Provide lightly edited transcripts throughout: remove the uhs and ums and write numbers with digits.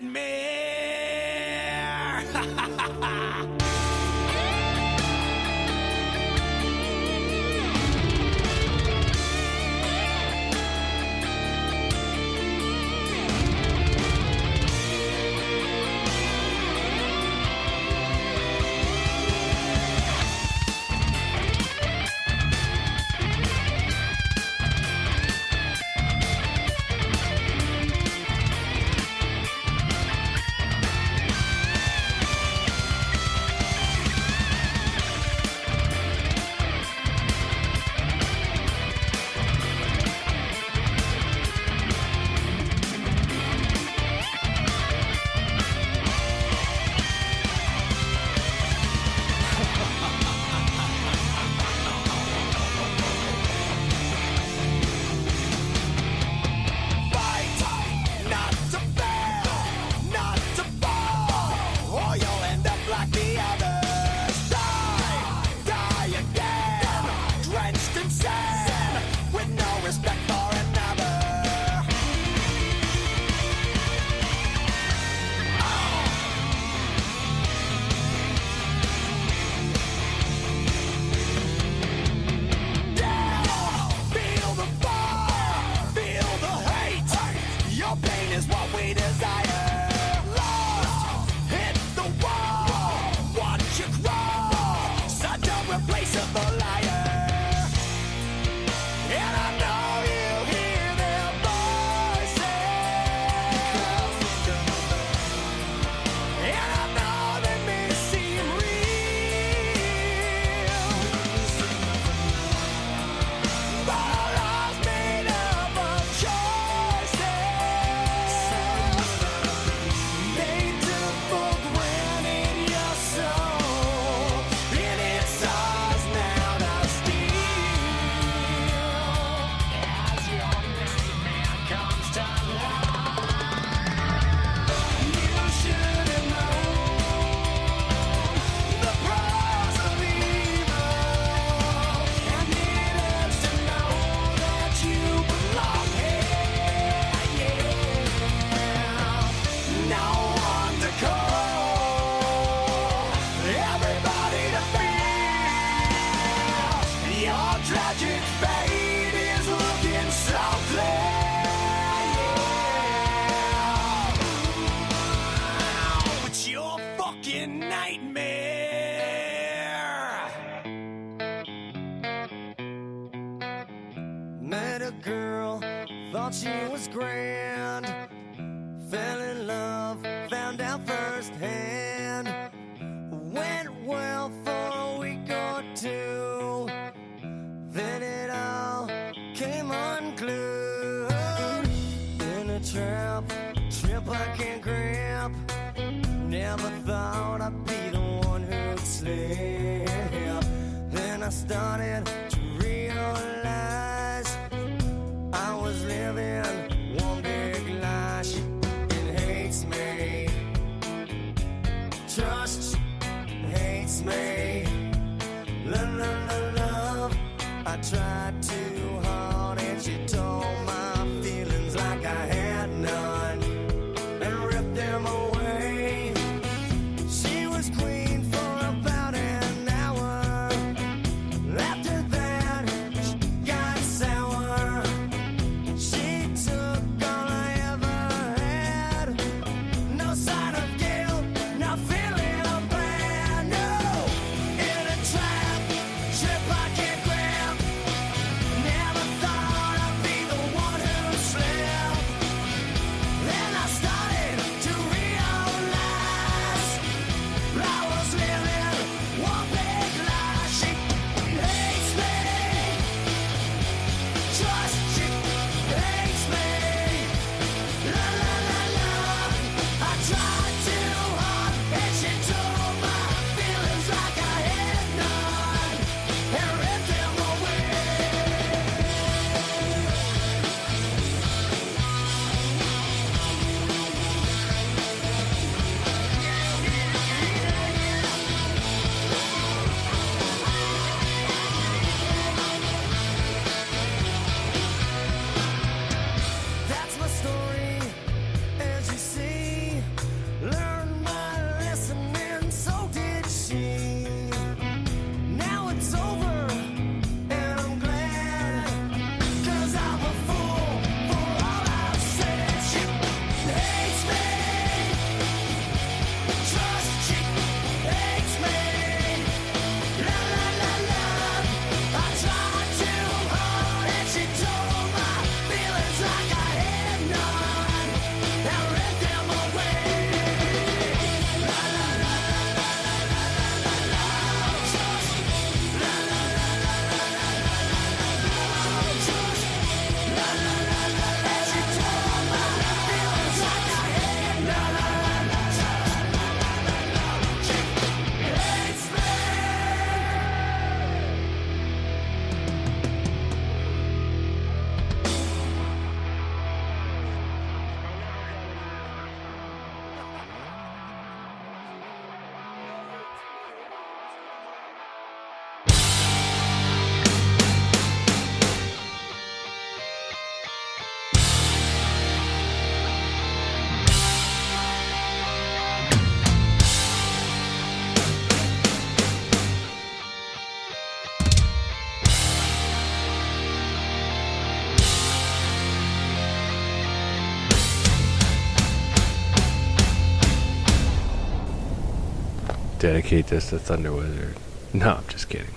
nightmare. Is what we desire. Lost, hit the wall. Watch you crawl. Such a replaceable liar. And I know you hear their voices. And I know they may seem real, but our lives made up of choices. They took for granted your soul, and it's ours now to steal. As your nightmare comes to life, you should have known the price of evil, and it hurts to know that you belong here. No one to call, everybody to feel. Your tragic fate is looking so clear. It's your fucking nightmare. Met a girl, thought she was grand. Fell in love, found out firsthand. Went well for a week or two, then it all came unglued. In a trap I can't grab. Never thought I'd be the one who'd slip. Then I started to realize I was living one big lie. She hates me, trust hates me. Love, love, love, love. I tried too hard and she told my feelings like I had none and ripped them away. She was queen for about an hour. After that dedicate this to Thunder Wizard. No, I'm just kidding.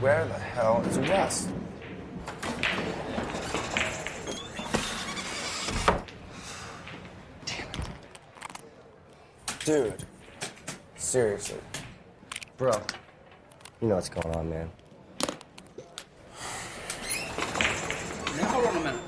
Where the hell is Wes? Damn it. Dude. Seriously. Bro. You know what's going on, man. Now, hold on a minute.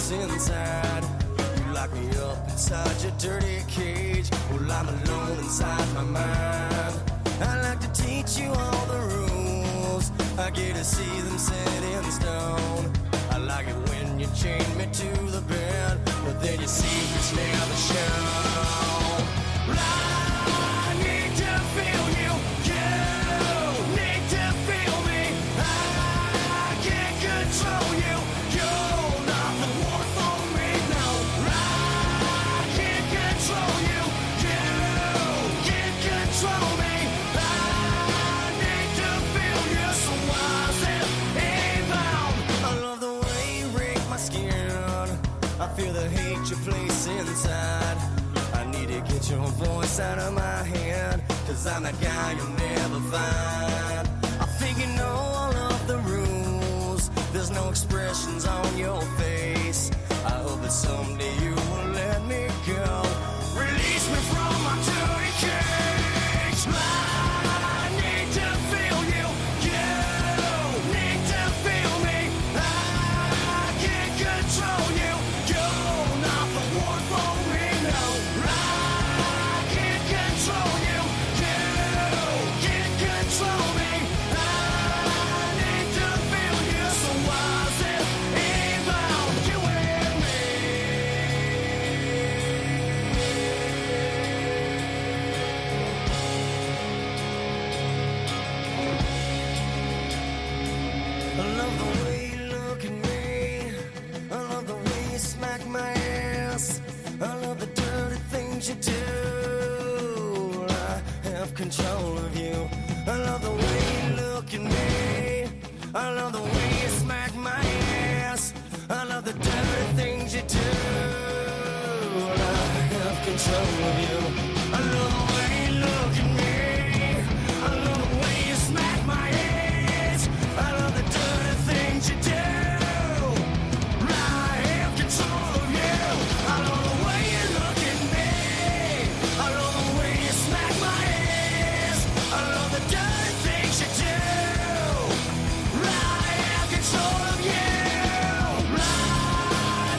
Inside, you lock me up inside your dirty cage. Well, I'm alone inside my mind. I like to teach you all the rules. I get to see them set in stone. I like it when you chain me to the bed, but then your secrets never show. I need to feel you. You need to feel me. I can't control you. You're not the one for me, no. I can't control you. You can't control me. I need to feel you, so why is it inbound? I love the way you break my skin. I feel the hate you place inside. I need to get your voice out of my head, 'cause I'm that guy you'll never find. I think you know all of the rules. There's no expressions on your face. I hope that someday you will let me go. Release me from my dirty cage. I need to feel you. You need to feel me. I can't control you. You're not the one for me, no. I can't control you. You can't control me. I need to feel you, so why is it about you and me? I love the way you look at me. I love the way you smack my ass. I love the dirty things you do. I have control of you. I love the way you look at me. I love the way you smack my ass. I love the dirty things you do. I have control of you. I love the way you look at me. I love the way you smack my ass. I love the dirty things you do. I have control of you. I love the way you look at me. I love the way you smack my ass. I love the dirty things you do. I have control of you. I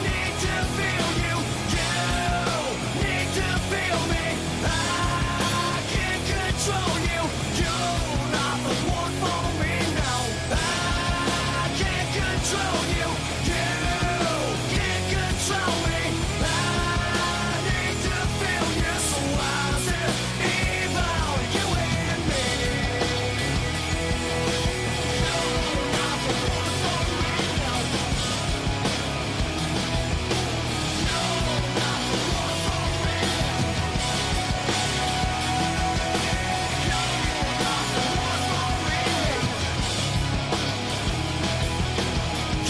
need to feel you. You need to feel me. I can't control you. You're not the one for me, no. I can't control you. You can't control me. I need to feel you, so why is it about you and me? You're not the one for me, no. You're not the one for me. You're not the one for me.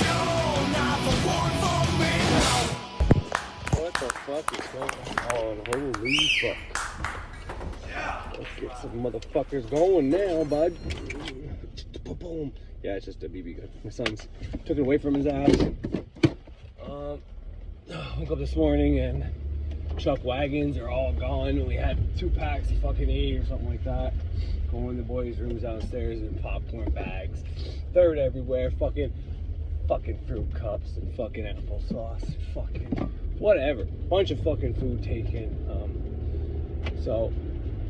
You're not the one for me, no. What the fuck is going on? Holy fuck. Let's get some motherfuckers going now, bud. Boom. Yeah, it's just a BB gun. My son's took it away from his ass. Woke up this morning and chuck wagons are all gone. We had 2 packs of fucking 8 or something like that. Going in the boys' rooms downstairs and popcorn bags. Third everywhere. Fucking fruit cups and fucking applesauce. Fucking whatever. Bunch of fucking food taken. So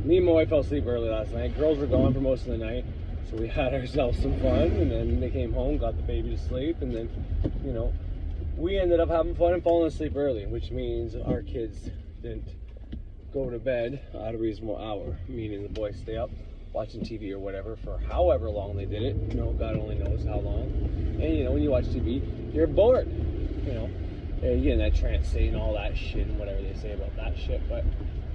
me and my wife fell asleep early last night. Girls were gone for most of the night. So we had ourselves some fun, and then they came home, got the baby to sleep, and then, you know, we ended up having fun and falling asleep early, which means our kids didn't go to bed at a reasonable hour, meaning the boys stay up watching TV or whatever for however long they did it. You know, God only knows how long. And you know, when you watch TV, you're bored. You know, and you get in that trance state and all that shit and whatever they say about that shit. But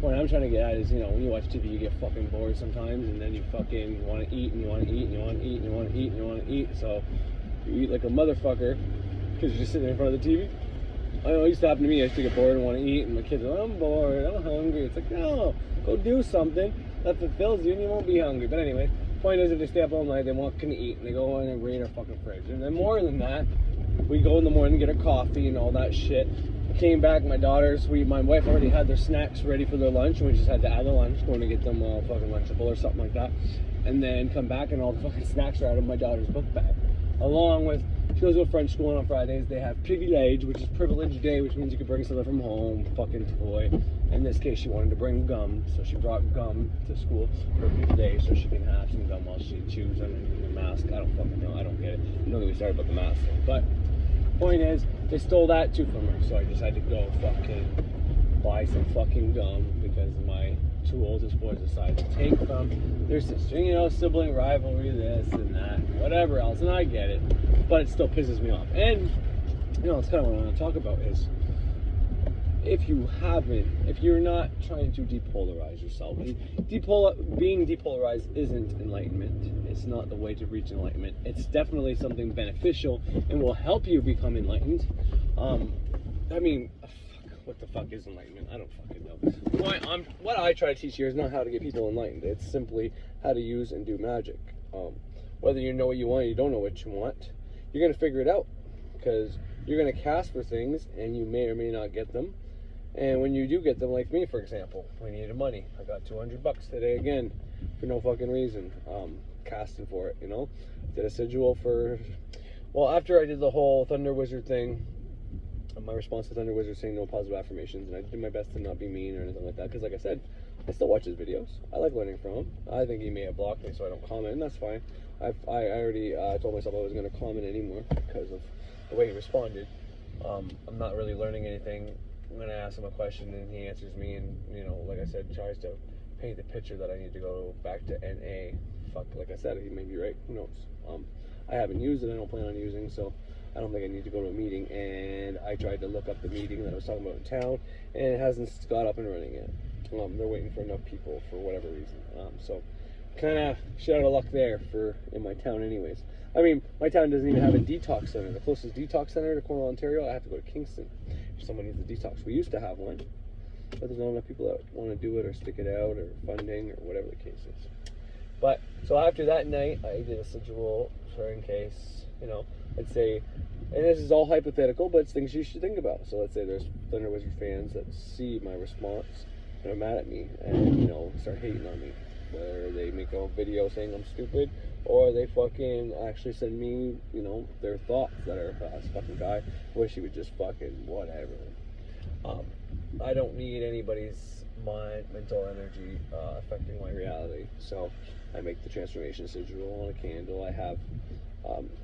what I'm trying to get at is, you know, when you watch TV, you get fucking bored sometimes, and then you fucking want to eat and you want to eat and you want to eat and you want to eat and you want to eat. So you eat like a motherfucker because you're just sitting in front of the TV. I know it used to happen to me. I used to get bored and want to eat, and my kids are like, I'm bored, I'm hungry. It's like, no, go do something that fulfills you and you won't be hungry. But anyway, point is, if they stay up all night, they want to eat, and they go in and raid our fucking fridge. And then more than that, we go in the morning, get our coffee and all that shit. I came back, my wife already had their snacks ready for their lunch, and we just had to add the lunch, going to get them a fucking Lunchable or something like that. And then come back, and all the fucking snacks are out of my daughter's book bag. Along with, she goes to a French school, and on Fridays they have privilege, which is privilege day, which means you can bring something from home, fucking toy. In this case, she wanted to bring gum, so she brought gum to school for a day so she can have some gum while she chews underneath the mask. I don't fucking know, I don't get it. Don't get me started about the mask thing. But point is, they stole that too from her, so I just had to go fucking buy some fucking gum because my two oldest boys decided to take from their sister. You know, sibling rivalry, this and that, whatever else, and I get it, but it still pisses me off. And, you know, it's kind of what I want to talk about is, if you're not trying to depolarize yourself, and being depolarized isn't enlightenment. It's not the way to reach enlightenment. It's definitely something beneficial and will help you become enlightened. I mean, what the fuck is enlightenment? I don't fucking know. What I try to teach here is not how to get people enlightened. It's simply how to use and do magic. Whether you know what you want or you don't know what you want, you're going to figure it out. Because you're going to cast for things, and you may or may not get them. And when you do get them, like me, for example, we needed money. I got $200 today again, for no fucking reason. Casting for it, you know? Did a sigil for... Well, after I did the whole Thunder Wizard thing, my response to Thunder Wizard saying no positive affirmations, and I did my best to not be mean or anything like that, because like I said, I still watch his videos. I like learning from him. I think he may have blocked me so I don't comment, and that's fine. I already told myself I wasn't going to comment anymore because of the way he responded. I'm not really learning anything when I ask him a question and he answers me, and, you know, like I said, tries to paint the picture that I need to go back to NA. Fuck, like I said, he may be right. Who knows? I haven't used it. I don't plan on using, so I don't think I need to go to a meeting. And I tried to look up the meeting that I was talking about in town, and it hasn't got up and running yet. They're waiting for enough people for whatever reason. So kind of shit out of luck there in my town anyways. I mean, my town doesn't even have a detox center. The closest detox center to Cornwall, Ontario, I have to go to Kingston if someone needs a detox. We used to have one, but there's not enough people that want to do it or stick it out or funding or whatever the case is. But, so after that night, I did a sigil for in case, you know, I'd say, and this is all hypothetical, but it's things you should think about. So let's say there's Thunder Wizard fans that see my response and are mad at me and, you know, start hating on me. Whether they make a video saying I'm stupid, or they fucking actually send me, you know, their thoughts that are, this fucking guy, wish he would just fucking whatever. I don't need anybody's mind, mental energy affecting my reality. So I make the transformation sigil on a candle. I have,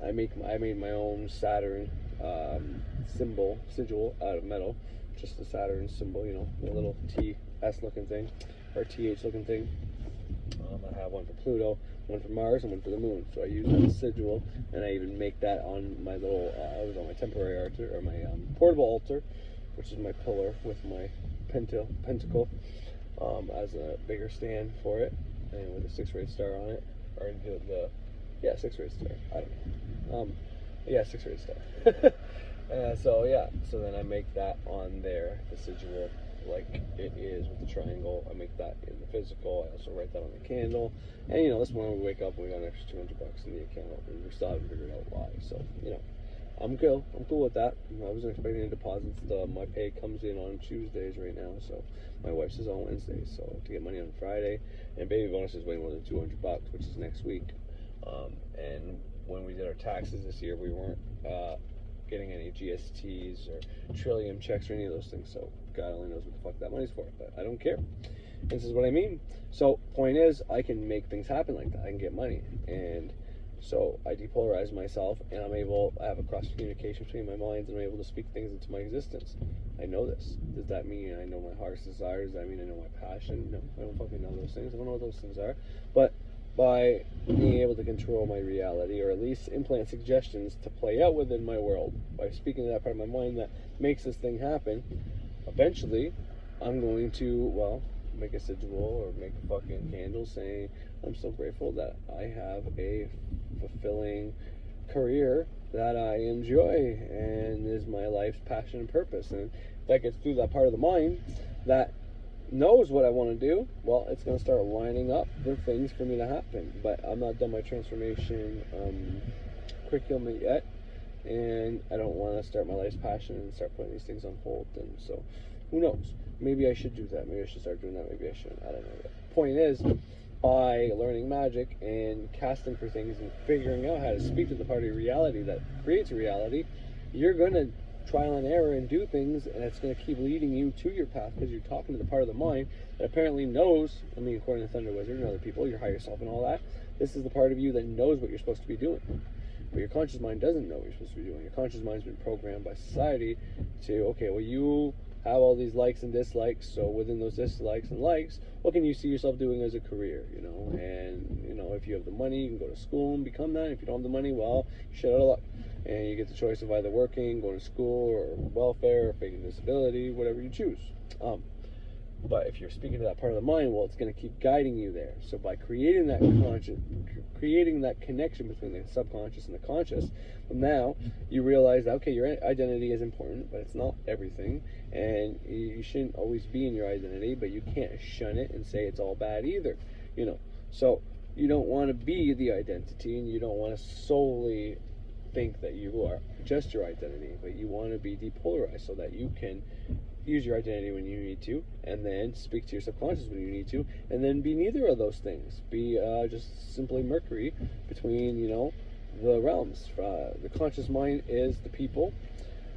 I made my own Saturn sigil out of metal, just the Saturn symbol, you know, the little TS looking thing, or TH looking thing. I have one for Pluto, one for Mars, and one for the Moon. So I use that sigil, and I even make that on my little, it was on my temporary altar, or my portable altar, which is my pillar with my pentacle as a bigger stand for it, and with a 6-rayed star on it, or yeah, 6-rayed star, I don't know, yeah, 6-rayed star. So yeah, so then I make that on there, the sigil, like it is with the triangle. I make that in the physical. I also write that on the candle. And, you know, this morning we wake up and we got an extra $200 in the account, and we still haven't figured out why. So, you know, I'm cool with that. I wasn't expecting any deposits. My pay comes in on Tuesdays right now, so my wife says on Wednesdays, so to get money on Friday. And baby bonus is way more than $200, which is next week. And when we did our taxes this year, we weren't getting any GSTs or Trillium checks or any of those things, so God only knows what the fuck that money's for, but I don't care. This is what I mean. So point is, I can make things happen like that. I can get money, and so I depolarize myself, and I have a cross communication between my minds, and I'm able to speak things into my existence. I know this. Does that mean I know my heart's desires? Does that mean I know my passion? No, I don't fucking know those things. I don't know what those things are, but by being able to control my reality, or at least implant suggestions to play out within my world. By speaking to that part of my mind that makes this thing happen, eventually I'm going to, well, make a sigil or make a fucking candle saying I'm so grateful that I have a fulfilling career that I enjoy and is my life's passion and purpose. And if that gets through that part of the mind that knows what I want to do, well, it's going to start lining up the things for me to happen. But I'm not done my transformation curriculum yet, and I don't want to start my life's passion and start putting these things on hold. And so, who knows? Maybe I should do that. Maybe I should start doing that. Maybe I shouldn't. I don't know yet. Point is, by learning magic and casting for things and figuring out how to speak to the part of reality that creates reality, you're going to trial and error and do things, and it's going to keep leading you to your path because you're talking to the part of the mind that apparently knows, I mean, according to Thunder Wizard and other people, your higher self and all that, this is the part of you that knows what you're supposed to be doing. But your conscious mind doesn't know what you're supposed to be doing. Your conscious mind's been programmed by society to, okay, well, you have all these likes and dislikes, so within those dislikes and likes, what can you see yourself doing as a career, you know? And, you know, if you have the money, you can go to school and become that. If you don't have the money, well, you're shit out of luck. And you get the choice of either working, going to school, or welfare, or faking disability, whatever you choose. But if you're speaking to that part of the mind, well, it's going to keep guiding you there. So by creating that connection between the subconscious and the conscious, now you realize that, okay, your identity is important, but it's not everything, and you shouldn't always be in your identity, but you can't shun it and say it's all bad either, you know. So you don't want to be the identity, and you don't want to solely think that you are just your identity, but you want to be depolarized so that you can use your identity when you need to, and then speak to your subconscious when you need to, and then be neither of those things. Be just simply Mercury between, you know, the realms. The conscious mind is the people,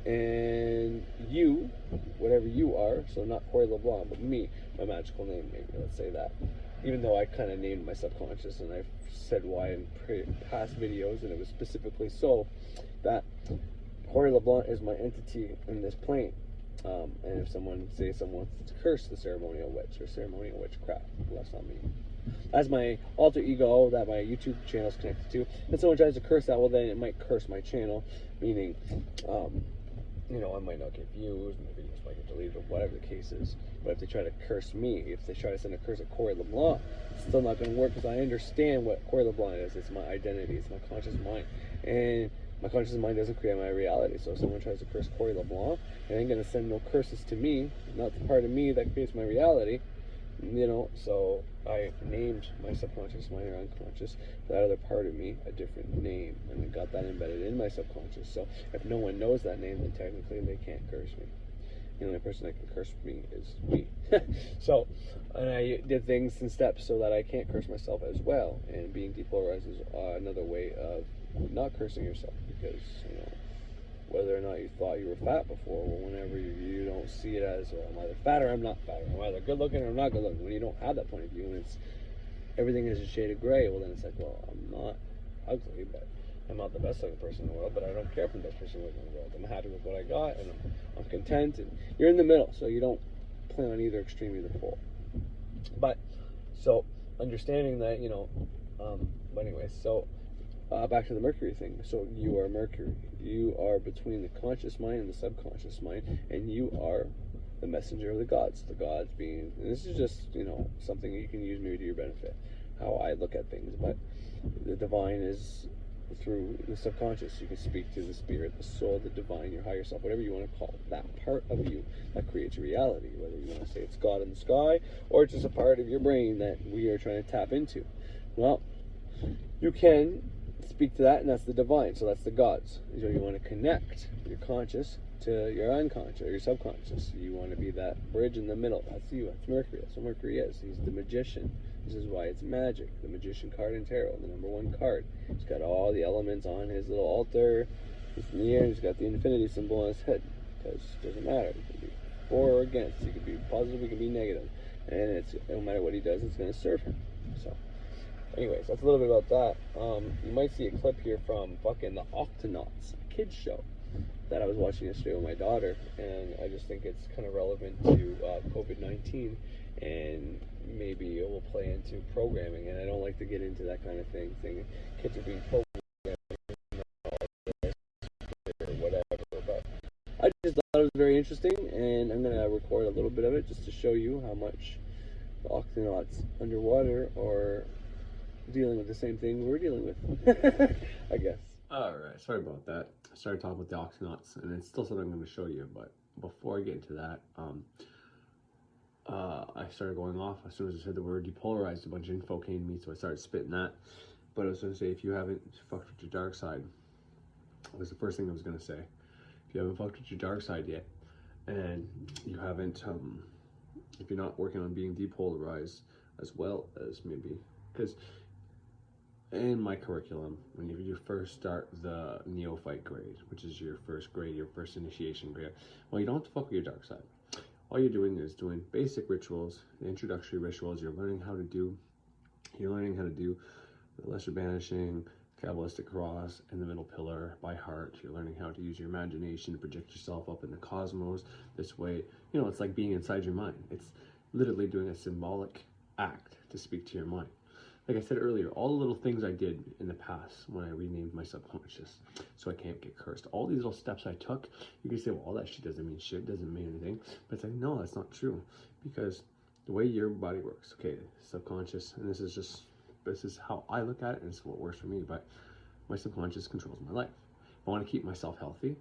and you, whatever you are, so not Corey LeBlanc, but me, my magical name, maybe, let's say that. Even though I kind of named my subconscious, and I've said why in past videos, and it was specifically so that Corey LeBlanc is my entity in this plane. And if someone wants to curse the ceremonial witch or ceremonial witchcraft, well, that's not me. That's my alter ego that my YouTube channel is connected to. And someone tries to curse that, well, then it might curse my channel, meaning, you know, I might not get views, and the videos might get deleted, or whatever the case is. But if they try to curse me, if they try to send a curse at Corey LeBlanc, it's still not going to work because I understand what Corey LeBlanc is. It's my identity. It's my conscious mind. And my conscious mind doesn't create my reality. So if someone tries to curse Corey LeBlanc, they ain't going to send no curses to me, not the part of me that creates my reality. You know, so I named my subconscious mind or unconscious, that other part of me, a different name, and I got that embedded in my subconscious. So if no one knows that name, then technically they can't curse me. The only person that can curse me is me. So, and I did things in steps so that I can't curse myself as well. And being depolarized is another way of not cursing yourself, because, you know, whether or not you thought you were fat before, well, whenever you don't see it as, well, I'm either fat or I'm not fat, or I'm either good looking or I'm not good looking. When you don't have that point of view, and it's everything is a shade of gray, well, then it's like, well, I'm not ugly, but I'm not the best looking person in the world, but I don't care if I'm the best person in the world. I'm happy with what I got, and I'm content, and you're in the middle, so you don't play on either extreme, either pole. But, so, understanding that, you know, but anyway, so, back to the Mercury thing. So you are Mercury. You are between the conscious mind and the subconscious mind, and you are the messenger of the gods. The gods being, and this is just, you know, something you can use maybe to your benefit, how I look at things, but the divine is through the subconscious. You can speak to the spirit, the soul, the divine, your higher self, whatever you want to call it, that part of you that creates reality, whether you want to say it's God in the sky or it's just a part of your brain that we are trying to tap into. Well, you can speak to that, and that's the divine, so that's the gods. So you want to connect your conscious to your unconscious or your subconscious. You want to be that bridge in the middle. That's you. That's Mercury. That's what Mercury is. He's the magician. This is why it's magic. The magician card in tarot, the #1 card. He's got all the elements on his little altar. He's in the air. He's got the infinity symbol on his head, because it doesn't matter. It could be for or against. He could be positive. He could be negative. And it's, no matter what he does, it's going to serve him. So, anyways, that's a little bit about that. You might see a clip here from fucking the Octonauts, a kids show that I was watching yesterday with my daughter, and I just think it's kind of relevant to COVID-19, and maybe maybe it will play into programming, and I don't like to get into that kind of thing, saying kids are being programmed or whatever, but I just thought it was very interesting, and I'm going to record a little bit of it just to show you how much the octonauts underwater are dealing with the same thing we're dealing with, I guess. Alright, sorry about that. I started talking about the octonauts, and it's still something I'm going to show you, but before I get into that, I started going off as soon as I said the word depolarized. A bunch of info came to me, so I started spitting that. But I was going to say, if you haven't fucked with your dark side, was the first thing I was going to say. If you haven't fucked with your dark side yet, and you haven't, if you're not working on being depolarized as well as maybe, because in my curriculum, when you first start the neophyte grade, which is your first grade, your first initiation grade, well, you don't have to fuck with your dark side. All you're doing is doing basic rituals, the introductory rituals. You're learning how to do the lesser banishing, Kabbalistic cross, and the middle pillar by heart. You're learning how to use your imagination to project yourself up in the cosmos. This way, you know, it's like being inside your mind. It's literally doing a symbolic act to speak to your mind. Like I said earlier, all the little things I did in the past when I renamed my subconscious so I can't get cursed, all these little steps I took, you can say, well, all that shit doesn't mean shit, doesn't mean anything. But it's like, no, that's not true. Because the way your body works, okay, subconscious, and this is how I look at it, and it's what works for me, but my subconscious controls my life. If I want to keep myself healthy,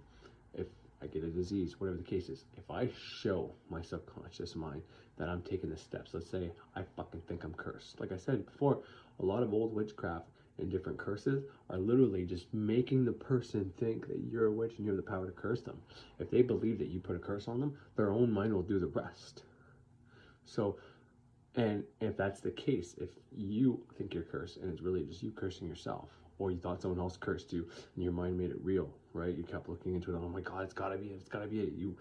if I get a disease, whatever the case is, if I show my subconscious mind that I'm taking the steps, let's say I fucking think I'm cursed. Like I said before, a lot of old witchcraft and different curses are literally just making the person think that you're a witch and you have the power to curse them. If they believe that you put a curse on them, their own mind will do the rest. So, and if that's the case, if you think you're cursed and it's really just you cursing yourself, or you thought someone else cursed you and your mind made it real, right? You kept looking into it, oh my God, it's gotta be it, it's gotta be it. You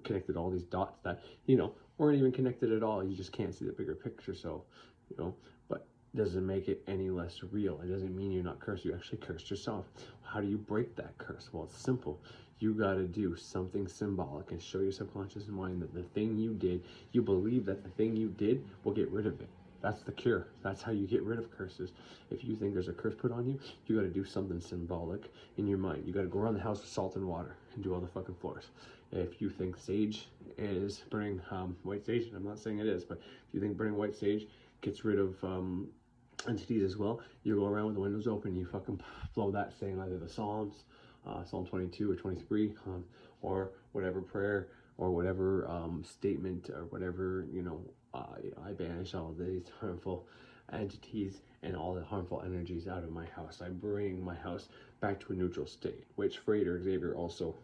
connected all these dots that, you know, weren't even connected at all. You just can't see the bigger picture. So, you know, but doesn't make it any less real. It doesn't mean you're not cursed. You actually cursed yourself. How do you break that curse? Well, it's simple. You got to do something symbolic and show your subconscious mind that the thing you did, you believe that the thing you did will get rid of it. That's the cure. That's how you get rid of curses. If you think there's a curse put on you, you got to do something symbolic in your mind. You got to go around the house with salt and water and do all the fucking floors. If you think sage is burning white sage, I'm not saying it is, but if you think burning white sage gets rid of entities as well, you go around with the windows open, you fucking blow that, saying either the Psalms, Psalm 22 or 23, or whatever prayer or whatever statement or whatever, you know, I banish all these harmful entities and all the harmful energies out of my house. I bring my house back to a neutral state, which Frater Xavier also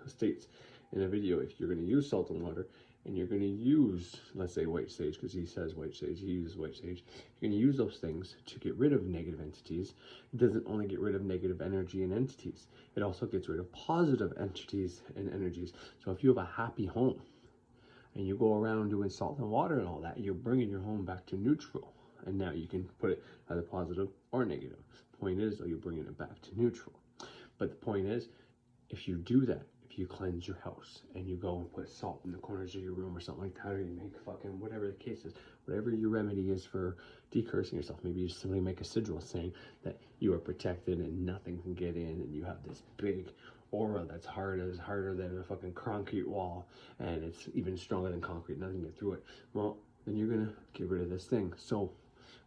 states in a video. If you're going to use salt and water and you're going to use, let's say, white sage, because he says white sage, he uses white sage, you're going to use those things to get rid of negative entities. It doesn't only get rid of negative energy and entities, it also gets rid of positive entities and energies. So if you have a happy home and you go around doing salt and water and all that, you're bringing your home back to neutral. And now you can put it either positive or negative. The point is, though, you're bringing it back to neutral. But the point is, if you do that, if you cleanse your house and you go and put salt in the corners of your room or something like that, or you make fucking whatever the case is, whatever your remedy is for decursing yourself, maybe you simply make a sigil saying that you are protected and nothing can get in, and you have this big aura that's harder than a fucking concrete wall, and it's even stronger than concrete, nothing can get through it. Well, then you're gonna get rid of this thing. So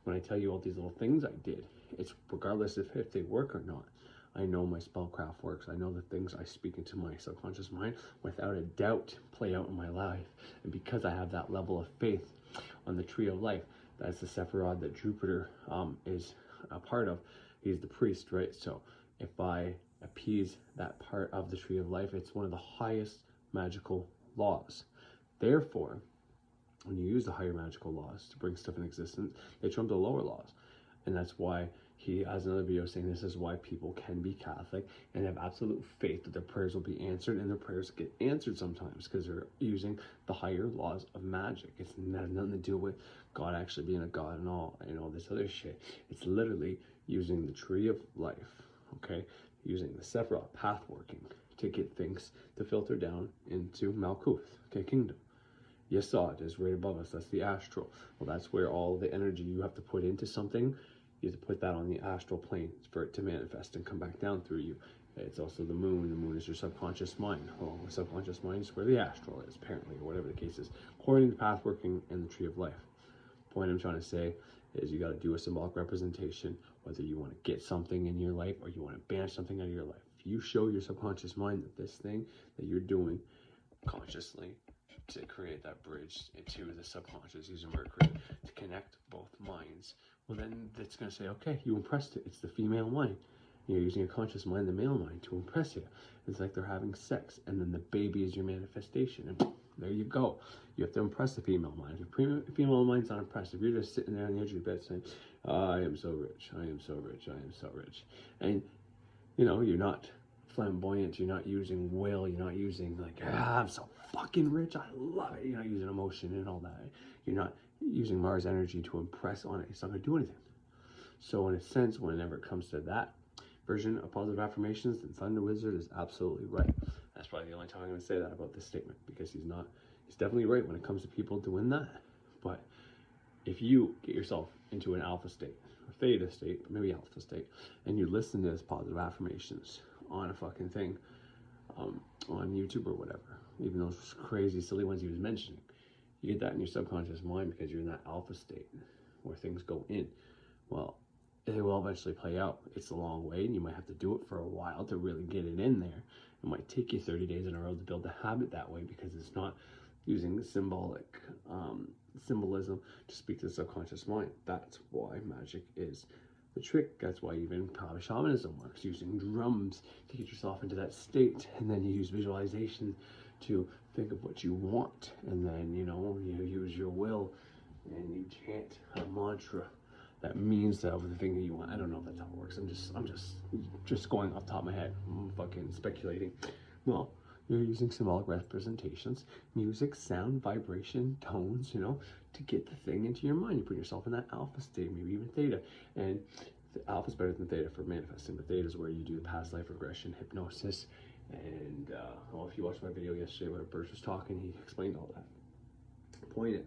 when I tell you all these little things I did, it's regardless if they work or not. I know my spellcraft works. I know the things I speak into my subconscious mind without a doubt play out in my life. And because I have that level of faith on the tree of life, that's the Sephiroth that Jupiter is a part of. He's the priest, right? So if I appease that part of the tree of life, it's one of the highest magical laws. Therefore, when you use the higher magical laws to bring stuff in existence, they trump the lower laws. And that's why he has another video saying this is why people can be Catholic and have absolute faith that their prayers will be answered, and their prayers get answered sometimes because they're using the higher laws of magic. It has nothing to do with God actually being a God and all this other shit. It's literally using the tree of life, okay? Using the Sephiroth path working to get things to filter down into Malkuth, okay, kingdom. You saw it, it's right above us. That's the astral. Well, that's where all the energy you have to put into something, you have to put that on the astral plane for it to manifest and come back down through you. It's also the moon. The moon is your subconscious mind. Well, the subconscious mind is where the astral is, apparently, or whatever the case is, according to path working and the tree of life. Point I'm trying to say is you got to do a symbolic representation, whether you want to get something in your life or you want to banish something out of your life. If you show your subconscious mind that this thing that you're doing consciously to create that bridge into the subconscious using Mercury to connect both minds, well, then it's going to say, okay, you impressed it. It's the female mind. You're using your conscious mind, the male mind, to impress you. It's like they're having sex, and then the baby is your manifestation. And there you go. You have to impress the female mind. If the female mind's not impressed, if you're just sitting there on the edge of your bed saying, oh, I am so rich, I am so rich, I am so rich. And, you know, you're not flamboyant, you're not using will, you're not using like, I'm so fucking rich, I love it. You're not using emotion and all that. You're not using Mars energy to impress on it. It's not going to do anything. So in a sense, whenever it comes to that version of positive affirmations, then Thunder Wizard is absolutely right. That's probably the only time I'm going to say that about this statement, because he's definitely right when it comes to people doing that. But if you get yourself into an alpha state, or theta state, or maybe alpha state, and you listen to his positive affirmations on a fucking thing, on YouTube or whatever, even those crazy silly ones he was mentioning, you get that in your subconscious mind because you're in that alpha state where things go in. Well, it will eventually play out. It's a long way, and you might have to do it for a while to really get it in there. It might take you 30 days in a row to build a habit that way, because it's not using symbolic symbolism to speak to the subconscious mind. That's why magic is the trick. That's why even probably shamanism works, using drums to get yourself into that state, and then you use visualization to think of what you want, and then you use your will and you chant a mantra that means that over the thing that you want. I don't know if that's how it works. I'm just going off the top of my head. I'm fucking speculating. Well, you're using symbolic representations, music, sound, vibration, tones, to get the thing into your mind. You put yourself in that alpha state, maybe even theta. And the alpha's better than theta for manifesting, but theta is where you do the past life regression, hypnosis, and if you watched my video yesterday where Birch was talking, he explained all that. The point is,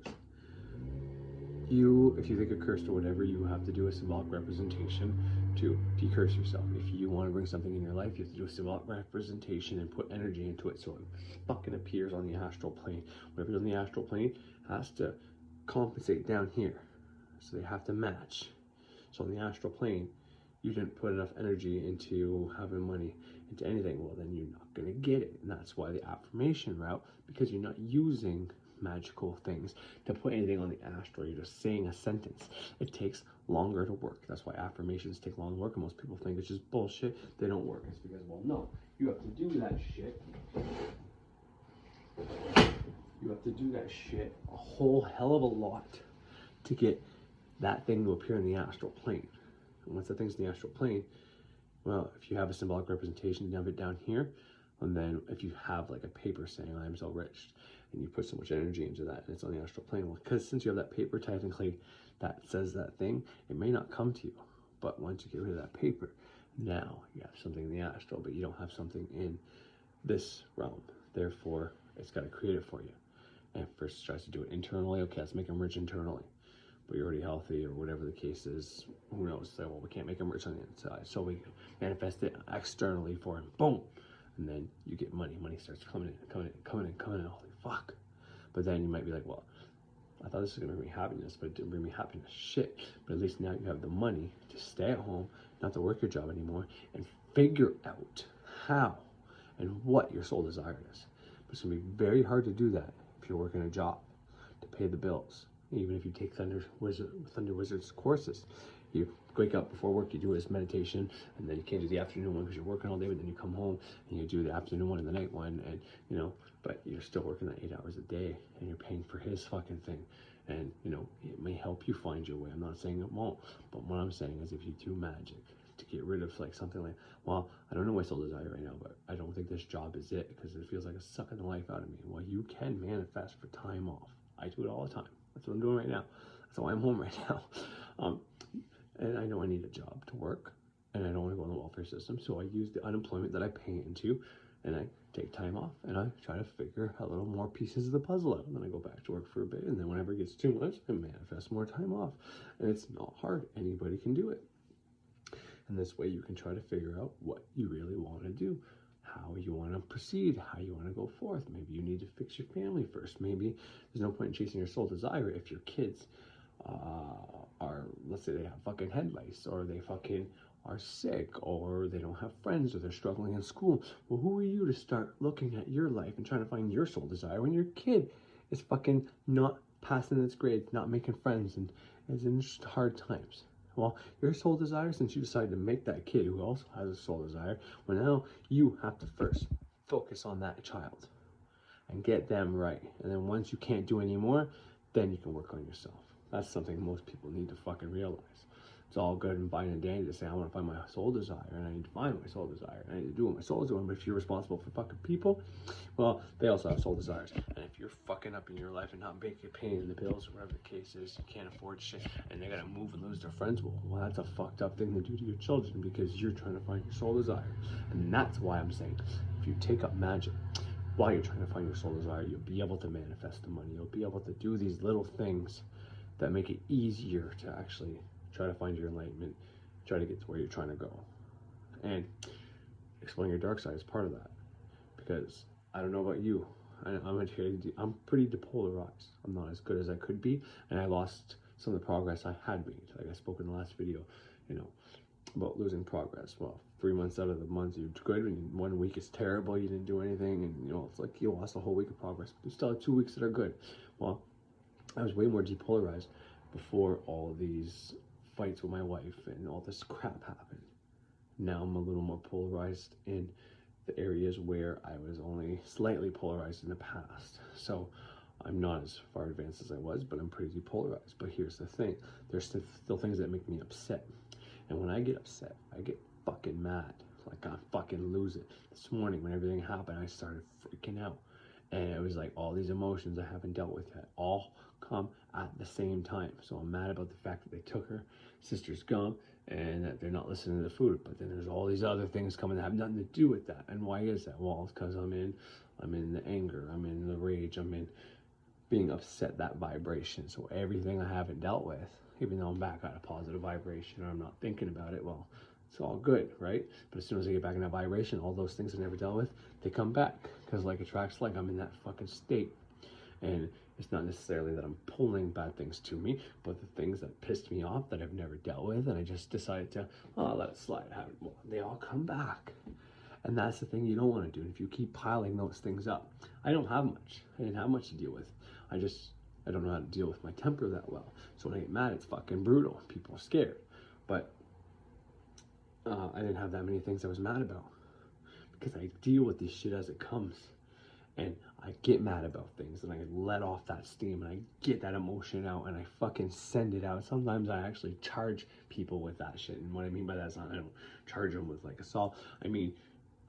if you think you're cursed or whatever, you have to do a symbolic representation to decurse yourself. If you want to bring something in your life, you have to do a symbolic representation and put energy into it so it fucking appears on the astral plane. Whatever's on the astral plane has to compensate down here. So they have to match. So on the astral plane, you didn't put enough energy into having money, into anything, well, then you're not going to get it. And that's why the affirmation route, because you're not using magical things to put anything on the astral. You're just saying a sentence. It takes longer to work. That's why affirmations take long to work, and most people think it's just bullshit. They don't work. It's because, well, no, you have to do that shit. You have to do that shit a whole hell of a lot to get that thing to appear in the astral plane. And once that thing's in the astral plane, well, if you have a symbolic representation of it down here, and then if you have like a paper saying, I am so rich, and you put so much energy into that, and it's on the astral plane, well, because since you have that paper technically that says that thing, it may not come to you. But once you get rid of that paper, now you have something in the astral, but you don't have something in this realm. Therefore, it's got to create it for you. And first it tries to do it internally. Okay, let's make them rich internally. But you're already healthy, or whatever the case is. Who knows? So, well, we can't make them rich on the inside. So we manifest it externally for him. Boom! And then you get money. Money starts coming in. Holy fuck. But then you might be like, well, I thought this was going to bring me happiness, but it didn't bring me happiness. Shit. But at least now you have the money to stay at home, not to work your job anymore, and figure out how and what your soul desire is. But it's going to be very hard to do that if you're working a job to pay the bills. Even if you take Thunder Wizard's courses, you wake up before work, you do this meditation, and then you can't do the afternoon one because you're working all day, but then you come home and you do the afternoon one and the night one, and but you're still working that 8 hours a day, and you're paying for his fucking thing. And it may help you find your way. I'm not saying it won't, but what I'm saying is if you do magic to get rid of like something like, well, I don't know my soul desire right now, but I don't think this job is it because it feels like it's sucking the life out of me. Well, you can manifest for time off. I do it all the time. That's what I'm doing right now. That's why I'm home right now. And I know I need a job to work, and I don't want to go on the welfare system, so I use the unemployment that I pay into and I take time off and I try to figure a little more pieces of the puzzle out. And then I go back to work for a bit, and then whenever it gets too much, I manifest more time off. And it's not hard. Anybody can do it. And this way you can try to figure out what you really want to do, how you want to proceed, how you want to go forth. Maybe you need to fix your family first. Maybe there's no point in chasing your soul desire if your kids are, let's say they have fucking head lice, or they fucking are sick, or they don't have friends, or they're struggling in school. Well, who are you to start looking at your life and trying to find your soul desire when your kid is fucking not passing its grades, not making friends, and is in hard times? Well, your soul desire, since you decided to make that kid who also has a soul desire, well, now you have to first focus on that child and get them right. And then once you can't do any more, then you can work on yourself. That's something most people need to fucking realize. It's all good and fine and dandy to say, I want to find my soul desire, and I need to find my soul desire, and I need to do what my soul is doing. But if you're responsible for fucking people, well, they also have soul desires. And if you're fucking up in your life and not making paying the bills, or whatever the case is, you can't afford shit, and they gotta move and lose their friends, well, that's a fucked up thing to do to your children, because you're trying to find your soul desire. And that's why I'm saying, if you take up magic while you're trying to find your soul desire, you'll be able to manifest the money. You'll be able to do these little things that make it easier to actually try to find your enlightenment, try to get to where you're trying to go. And exploring your dark side is part of that. Because I don't know about you, I'm pretty depolarized. I'm not as good as I could be, and I lost some of the progress I had made. Like I spoke in the last video, about losing progress. Well, 3 months out of the month you're good, and 1 week is terrible, you didn't do anything, and it's like you lost a whole week of progress, but you still have 2 weeks that are good. Well, I was way more depolarized before all these fights with my wife and all this crap happened. Now I'm a little more polarized in the areas where I was only slightly polarized in the past. So I'm not as far advanced as I was, but I'm pretty depolarized. But here's the thing, there's still things that make me upset. And when I get upset, I get fucking mad. Like I fucking lose it. This morning when everything happened, I started freaking out. And it was like all these emotions I haven't dealt with yet all come at the same time. So I'm mad about the fact that they took her sister's gum and that they're not listening to the food. But then there's all these other things coming that have nothing to do with that. And why is that? Well, it's because I'm in the anger, I'm in the rage, I'm in being upset, that vibration. So everything I haven't dealt with, even though I'm back at a positive vibration or I'm not thinking about it, well, it's all good, right? But as soon as I get back in that vibration, all those things I never dealt with, they come back. Because like attracts like, I'm in that fucking state. And it's not necessarily that I'm pulling bad things to me, but the things that pissed me off that I've never dealt with, and I just decided to, let it slide. Well, they all come back. And that's the thing you don't want to do. If you keep piling those things up, I don't have much. I didn't have much to deal with. I don't know how to deal with my temper that well. So when I get mad, it's fucking brutal. People are scared. But I didn't have that many things I was mad about, because I deal with this shit as it comes, and I get mad about things, and I let off that steam, and I get that emotion out, and I fucking send it out. Sometimes I actually charge people with that shit, and what I mean by that is I don't charge them with like assault. I mean,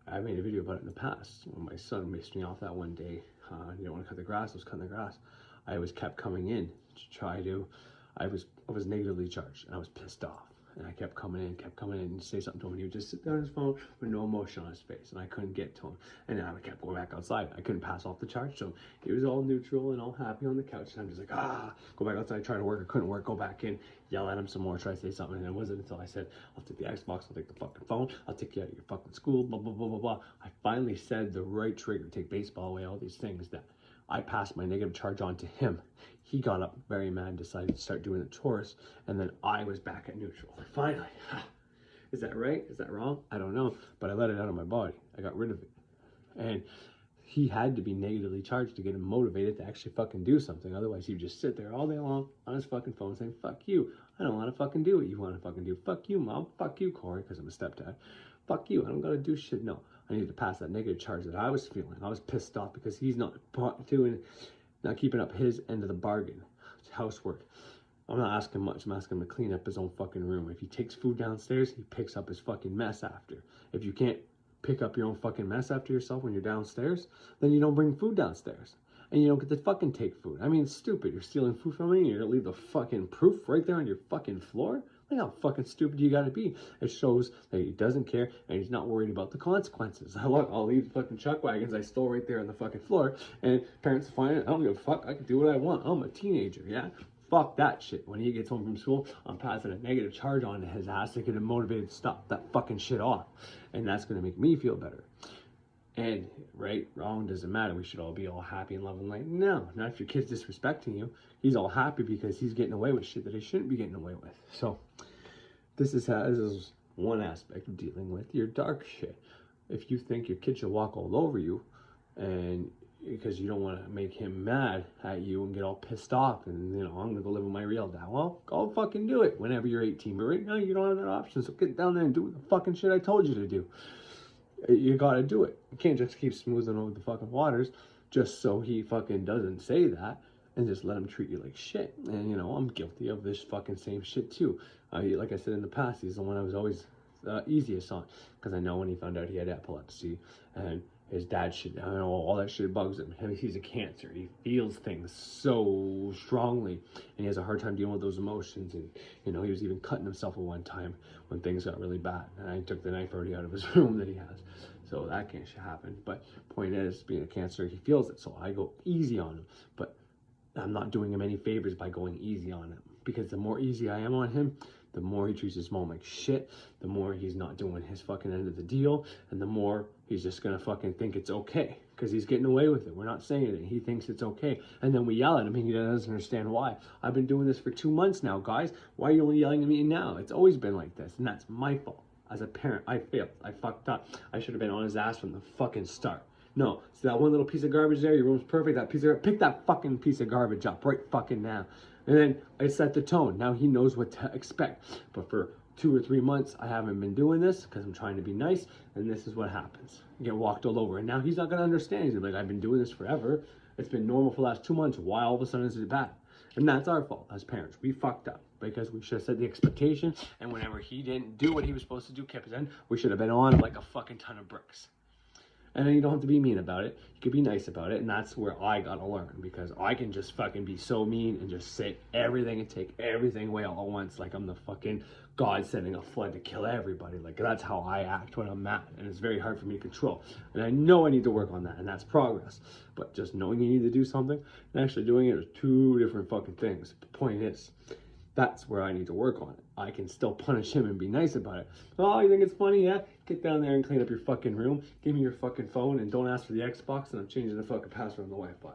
I made a video about it in the past when my son missed me off that one day. He didn't want to cut the grass. I was cutting the grass. I kept coming in to try to. I was negatively charged, and I was pissed off. And I kept coming in and say something to him. And he would just sit there on his phone with no emotion on his face. And I couldn't get to him. And then I kept going back outside. I couldn't pass off the charge. So he was all neutral and all happy on the couch. And I'm just like, go back outside, try to work. I couldn't work, go back in, yell at him some more, try to say something. And it wasn't until I said, I'll take the Xbox, I'll take the fucking phone, I'll take you out of your fucking school, blah, blah, blah, blah, blah. I finally said the right trigger, take baseball away, all these things that I passed my negative charge on to him. He got up very mad, decided to start doing the chores, and then I was back at neutral. Finally. Is that right? Is that wrong? I don't know, but I let it out of my body. I got rid of it. And he had to be negatively charged to get him motivated to actually fucking do something. Otherwise, he would just sit there all day long on his fucking phone saying, fuck you. I don't want to fucking do what you want to fucking do. Fuck you, Mom. Fuck you, Corey, because I'm a stepdad. Fuck you. I don't got to do shit. No. I needed to pass that negative charge that I was feeling. I was pissed off because he's not keeping up his end of the bargain. It's housework. I'm not asking much. I'm asking him to clean up his own fucking room. If he takes food downstairs, he picks up his fucking mess after. If you can't pick up your own fucking mess after yourself when you're downstairs, then you don't bring food downstairs. And you don't get to fucking take food. I mean, it's stupid. You're stealing food from me and you're gonna leave the fucking proof right there on your fucking floor? Like, how fucking stupid you gotta be? It shows that he doesn't care and he's not worried about the consequences. Look, I'll leave the fucking chuck wagons I stole right there on the fucking floor, and parents find it. I don't give a fuck. I can do what I want. I'm a teenager, yeah? Fuck that shit. When he gets home from school, I'm passing a negative charge on his ass to get him motivated to stop that fucking shit off. And that's gonna make me feel better. And right, wrong, doesn't matter. We should all be all happy and loving. Like, no, not if your kid's disrespecting you. He's all happy because he's getting away with shit that he shouldn't be getting away with. So this is one aspect of dealing with your dark shit. If you think your kid should walk all over you, and because you don't want to make him mad at you and get all pissed off, and I'm gonna go live with my real dad. Well, go fucking do it whenever you're 18. But right now you don't have that option. So get down there and do the fucking shit I told you to do. You gotta do it. You can't just keep smoothing over the fucking waters just so he fucking doesn't say that and just let him treat you like shit. And I'm guilty of this fucking same shit too. Like I said in the past, he's the one I was always easiest on, because I know when he found out he had epilepsy and his dad shit, I know all that shit bugs him. I mean, he's a cancer. He feels things so strongly, and he has a hard time dealing with those emotions. And he was even cutting himself at one time when things got really bad, and I took the knife already out of his room that he has, so that can't happen. But point is, being a cancer, he feels it, so I go easy on him. But I'm not doing him any favors by going easy on him, because the more easy I am on him, the more he treats his mom like shit, the more he's not doing his fucking end of the deal, and the more he's just gonna fucking think it's okay, because he's getting away with it. We're not saying it. He thinks it's okay. And then we yell at him, and he doesn't understand why. I've been doing this for 2 months now, guys. Why are you only yelling at me now? It's always been like this, and that's my fault. As a parent, I failed. I fucked up. I should have been on his ass from the fucking start. No, see that one little piece of garbage there? Your room's perfect. Pick that fucking piece of garbage up right fucking now. And then I set the tone. Now he knows what to expect. But for 2 or 3 months, I haven't been doing this because I'm trying to be nice. And this is what happens. You get walked all over. And now he's not going to understand. He's like, I've been doing this forever. It's been normal for the last 2 months. Why all of a sudden is it bad? And that's our fault as parents. We fucked up because we should have set the expectation. And whenever he didn't do what he was supposed to do, kept his end, we should have been on like a fucking ton of bricks. And then you don't have to be mean about it. You can be nice about it. And that's where I gotta learn, because I can just fucking be so mean and just say everything and take everything away all at once. Like I'm the fucking God sending a flood to kill everybody. Like that's how I act when I'm mad. And it's very hard for me to control. And I know I need to work on that. And that's progress. But just knowing you need to do something and actually doing it are 2 different fucking things. The point is, that's where I need to work on it. I can still punish him and be nice about it. Oh, you think it's funny? Yeah? Get down there and clean up your fucking room. Give me your fucking phone and don't ask for the Xbox, and I'm changing the fucking password on the Wi-Fi.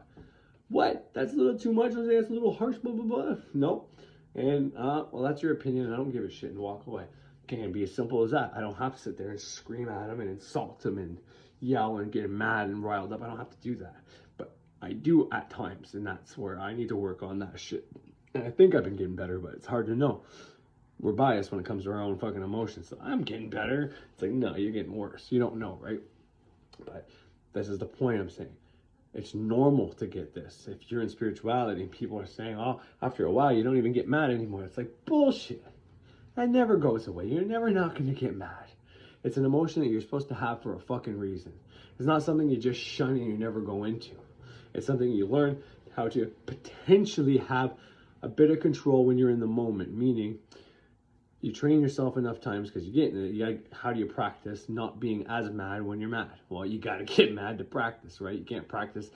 What? That's a little too much. Jose, that's a little harsh, blah, blah, blah. Nope. And, well, that's your opinion. I don't give a shit, and walk away. It can be as simple as that. I don't have to sit there and scream at him and insult him and yell and get him mad and riled up. I don't have to do that. But I do at times, and that's where I need to work on that shit. And I think I've been getting better, but it's hard to know. We're biased when it comes to our own fucking emotions. So I'm getting better. It's like, no, you're getting worse. You don't know, right? But this is the point I'm saying. It's normal to get this. If you're in spirituality and people are saying, oh, after a while, you don't even get mad anymore. It's like, bullshit. That never goes away. You're never not going to get mad. It's an emotion that you're supposed to have for a fucking reason. It's not something you just shun and you never go into. It's something you learn how to potentially have a bit of control when you're in the moment, meaning you train yourself enough times, because how do you practice not being as mad when you're mad? Well, you got to get mad to practice, right? You can't practice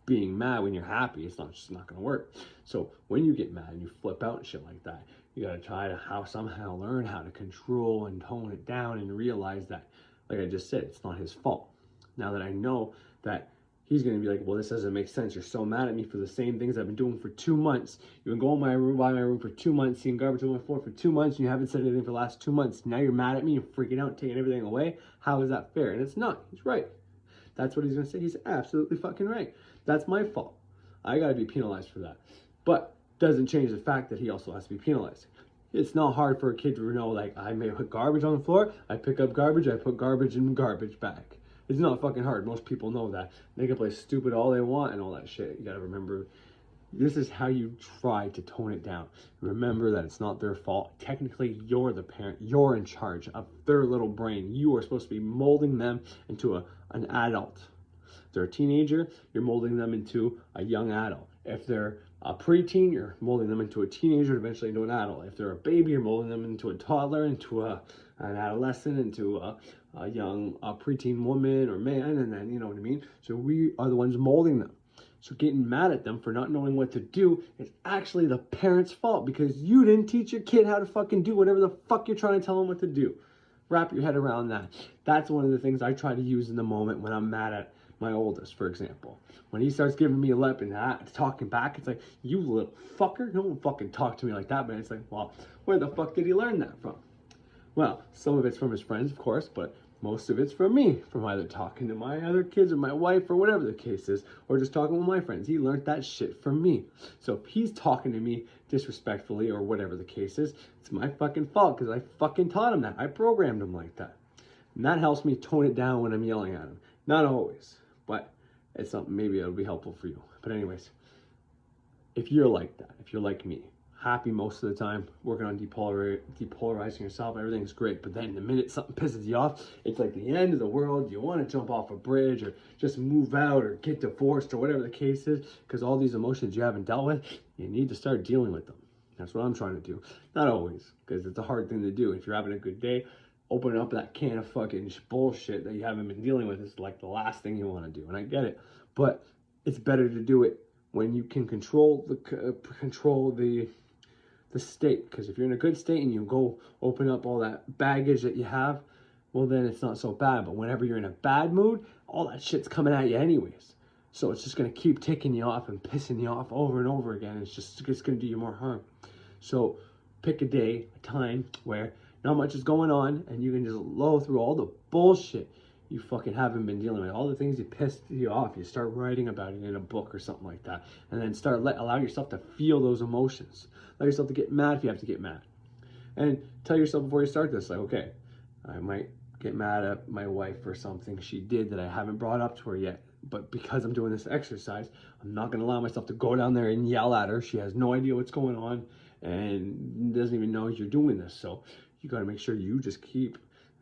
being mad when you're happy. It's just not going to work. So when you get mad and you flip out and shit like that, you got to try to somehow learn how to control and tone it down and realize that, like I just said, it's not his fault. Now that I know that he's going to be like, well, this doesn't make sense. You're so mad at me for the same things I've been doing for 2 months. You've been going by my room for 2 months, seeing garbage on my floor for 2 months, and you haven't said anything for the last 2 months. Now you're mad at me and freaking out, taking everything away. How is that fair? And it's not. He's right. That's what he's going to say. He's absolutely fucking right. That's my fault. I got to be penalized for that. But doesn't change the fact that he also has to be penalized. It's not hard for a kid to know, like, I may put garbage on the floor, I pick up garbage, I put garbage in the garbage bag. It's not fucking hard. Most people know that. They can play stupid all they want and all that shit. You gotta remember, this is how you try to tone it down. Remember that it's not their fault. Technically, you're the parent. You're in charge of their little brain. You are supposed to be molding them into an adult. If they're a teenager, you're molding them into a young adult. If they're a preteen, you're molding them into a teenager, eventually into an adult. If they're a baby, you're molding them into a toddler, into an adolescent, into a young preteen woman or man, and then, you know what I mean? So we are the ones molding them. So getting mad at them for not knowing what to do is actually the parent's fault, because you didn't teach your kid how to fucking do whatever the fuck you're trying to tell them what to do. Wrap your head around that. That's one of the things I try to use in the moment when I'm mad at my oldest, for example. When he starts giving me a lip and talking back, it's like, you little fucker, don't fucking talk to me like that. But it's like, well, where the fuck did he learn that from? Well, some of it's from his friends, of course, but most of it's from me, from either talking to my other kids or my wife or whatever the case is, or just talking with my friends. He learned that shit from me. So if he's talking to me disrespectfully or whatever the case is, it's my fucking fault, because I fucking taught him that. I programmed him like that. And that helps me tone it down when I'm yelling at him. Not always, but it's something, maybe it'll be helpful for you. But anyways, if you're like that, if you're like me, happy most of the time, working on depolarizing yourself, everything's great. But then the minute something pisses you off, it's like the end of the world. You want to jump off a bridge or just move out or get divorced or whatever the case is, because all these emotions you haven't dealt with, you need to start dealing with them. That's what I'm trying to do. Not always, because it's a hard thing to do. If you're having a good day, opening up that can of fucking bullshit that you haven't been dealing with is like the last thing you want to do. And I get it, but it's better to do it when you can control the state. Because if you're in a good state and you go open up all that baggage that you have, well, then it's not so bad. But whenever you're in a bad mood, all that shit's coming at you anyways. So it's just going to keep ticking you off and pissing you off over and over again. It's going to do you more harm. So pick a day, a time where not much is going on, and you can just blow through all the bullshit you fucking haven't been dealing with, all the things that pissed you off. You start writing about it in a book or something like that, and then allow yourself to feel those emotions. Allow yourself to get mad if you have to get mad, and tell yourself before you start this, like, okay, I might get mad at my wife for something she did that I haven't brought up to her yet, but because I'm doing this exercise, I'm not going to allow myself to go down there and yell at her. She has no idea what's going on and doesn't even know you're doing this. So you got to make sure you just keep,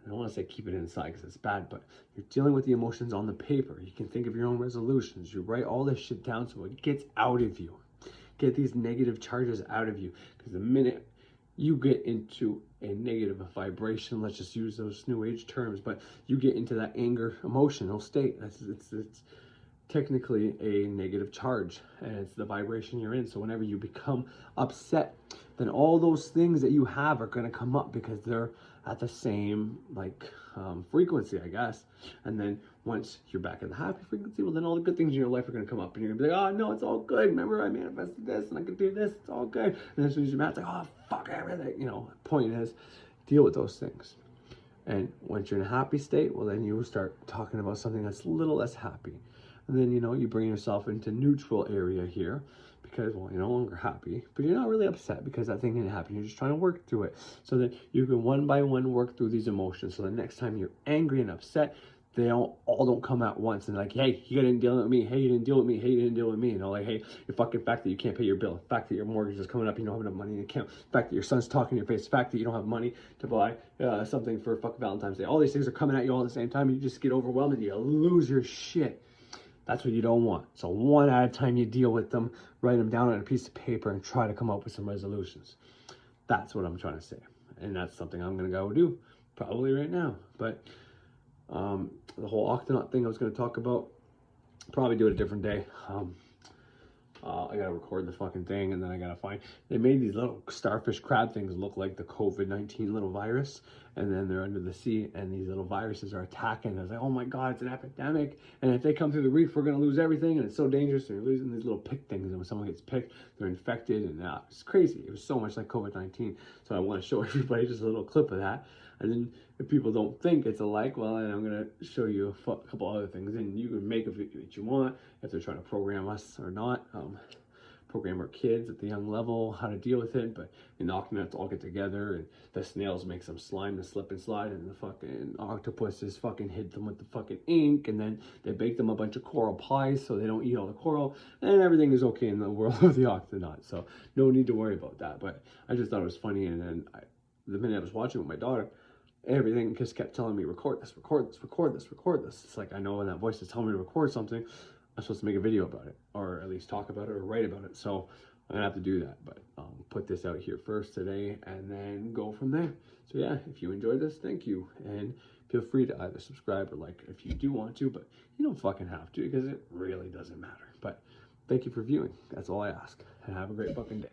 I don't want to say keep it inside because it's bad, but you're dealing with the emotions on the paper. You can think of your own resolutions. You write all this shit down so it gets out of you. Get these negative charges out of you, because the minute you get into a negative vibration, let's just use those new age terms, but you get into that anger emotional state, it's technically a negative charge, and it's the vibration you're in. So whenever you become upset, then all those things that you have are going to come up because they're at the same frequency, I guess. And then once you're back in the happy frequency, well, then all the good things in your life are going to come up, and you're going to be like, oh no, it's all good. Remember, I manifested this and I can do this. It's all good. And as soon as you're mad, it's like, oh fuck everything. You know, point is, deal with those things. And once you're in a happy state, well, then you start talking about something that's a little less happy. And then, you know, you bring yourself into neutral area here because, well, you're no longer happy, but you're not really upset because that thing didn't happen. You're just trying to work through it so that you can one by one work through these emotions. So the next time you're angry and upset, they all don't come at once and like, hey, you didn't deal with me. Hey, you didn't deal with me. Hey, you didn't deal with me. You know, like, hey, the fucking fact that you can't pay your bill, the fact that your mortgage is coming up, you don't have enough money in the account, the fact that your son's talking in your face, the fact that you don't have money to buy something for fucking Valentine's Day. All these things are coming at you all at the same time. And you just get overwhelmed and you lose your shit. That's what you don't want. So one at a time you deal with them, write them down on a piece of paper and try to come up with some resolutions. That's what I'm trying to say. And that's something I'm going to go do probably right now. But the whole Octonaut thing I was going to talk about, probably do it a different day. I gotta record the fucking thing, and then I gotta find, they made these little starfish crab things look like the COVID-19 little virus, and then they're under the sea and these little viruses are attacking. I was like, oh my god, it's an epidemic, and if they come through the reef, we're gonna lose everything, and it's so dangerous. They're losing these little pick things, and when someone gets picked, they're infected, and it's crazy. It was so much like COVID-19. So I want to show everybody just a little clip of that. And then if people don't think it's alike, well, then I'm going to show you a couple other things, and you can make of it what you want, if they're trying to program us or not, program our kids at the young level, how to deal with it. But the Octonauts all get together, and the snails make some slime to slip and slide, and the fucking octopuses fucking hit them with the fucking ink, and then they bake them a bunch of coral pies so they don't eat all the coral, and everything is okay in the world of the Octonaut. So no need to worry about that. But I just thought it was funny, and then the minute I was watching with my daughter, everything just kept telling me, record this, record this, record this, record this. It's like, I know when that voice is telling me to record something, I'm supposed to make a video about it, or at least talk about it or write about it. So I'm gonna have to do that, but put this out here first today and then go from there. So yeah, if you enjoyed this, thank you. And feel free to either subscribe or like if you do want to, but you don't fucking have to because it really doesn't matter. But thank you for viewing. That's all I ask. And have a great fucking day.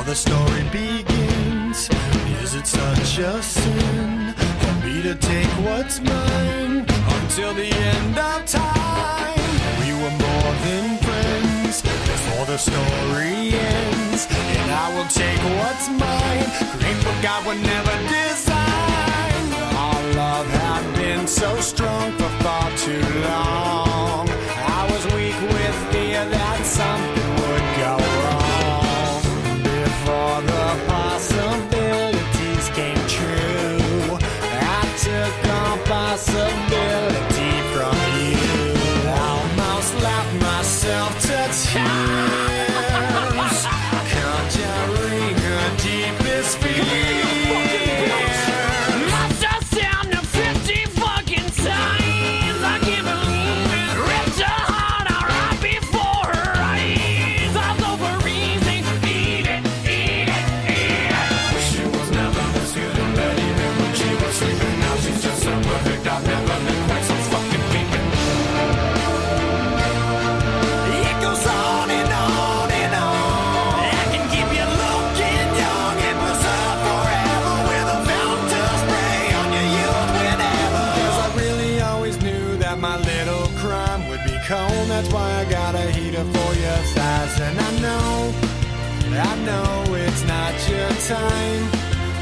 The story begins. Is it such a sin for me to take what's mine until the end of time? We were more than friends before the story ends, and I will take what's mine, create what God would never design. Our love had been so strong for far too long. I was weak with fear that something would go wrong. Before the possibilities came true, I took all possibility from you. Almost left myself to tears, conjuring her deepest fears. Must have sound of 50 fucking times. I can't believe it. Ripped her heart out right before her eyes. I was over easy. Eat it, eat it, eat it. She was never this good in bed, even when she was sleeping. Now she's just so perfect, I've never been quite so fucking peeping. It goes on and on and on. I can keep you looking young and preserve forever with a fountain spray on your youth whenever. 'Cause I really always knew that my little crime would be cold. That's why I got a heater for your thighs. And I know it's not your time,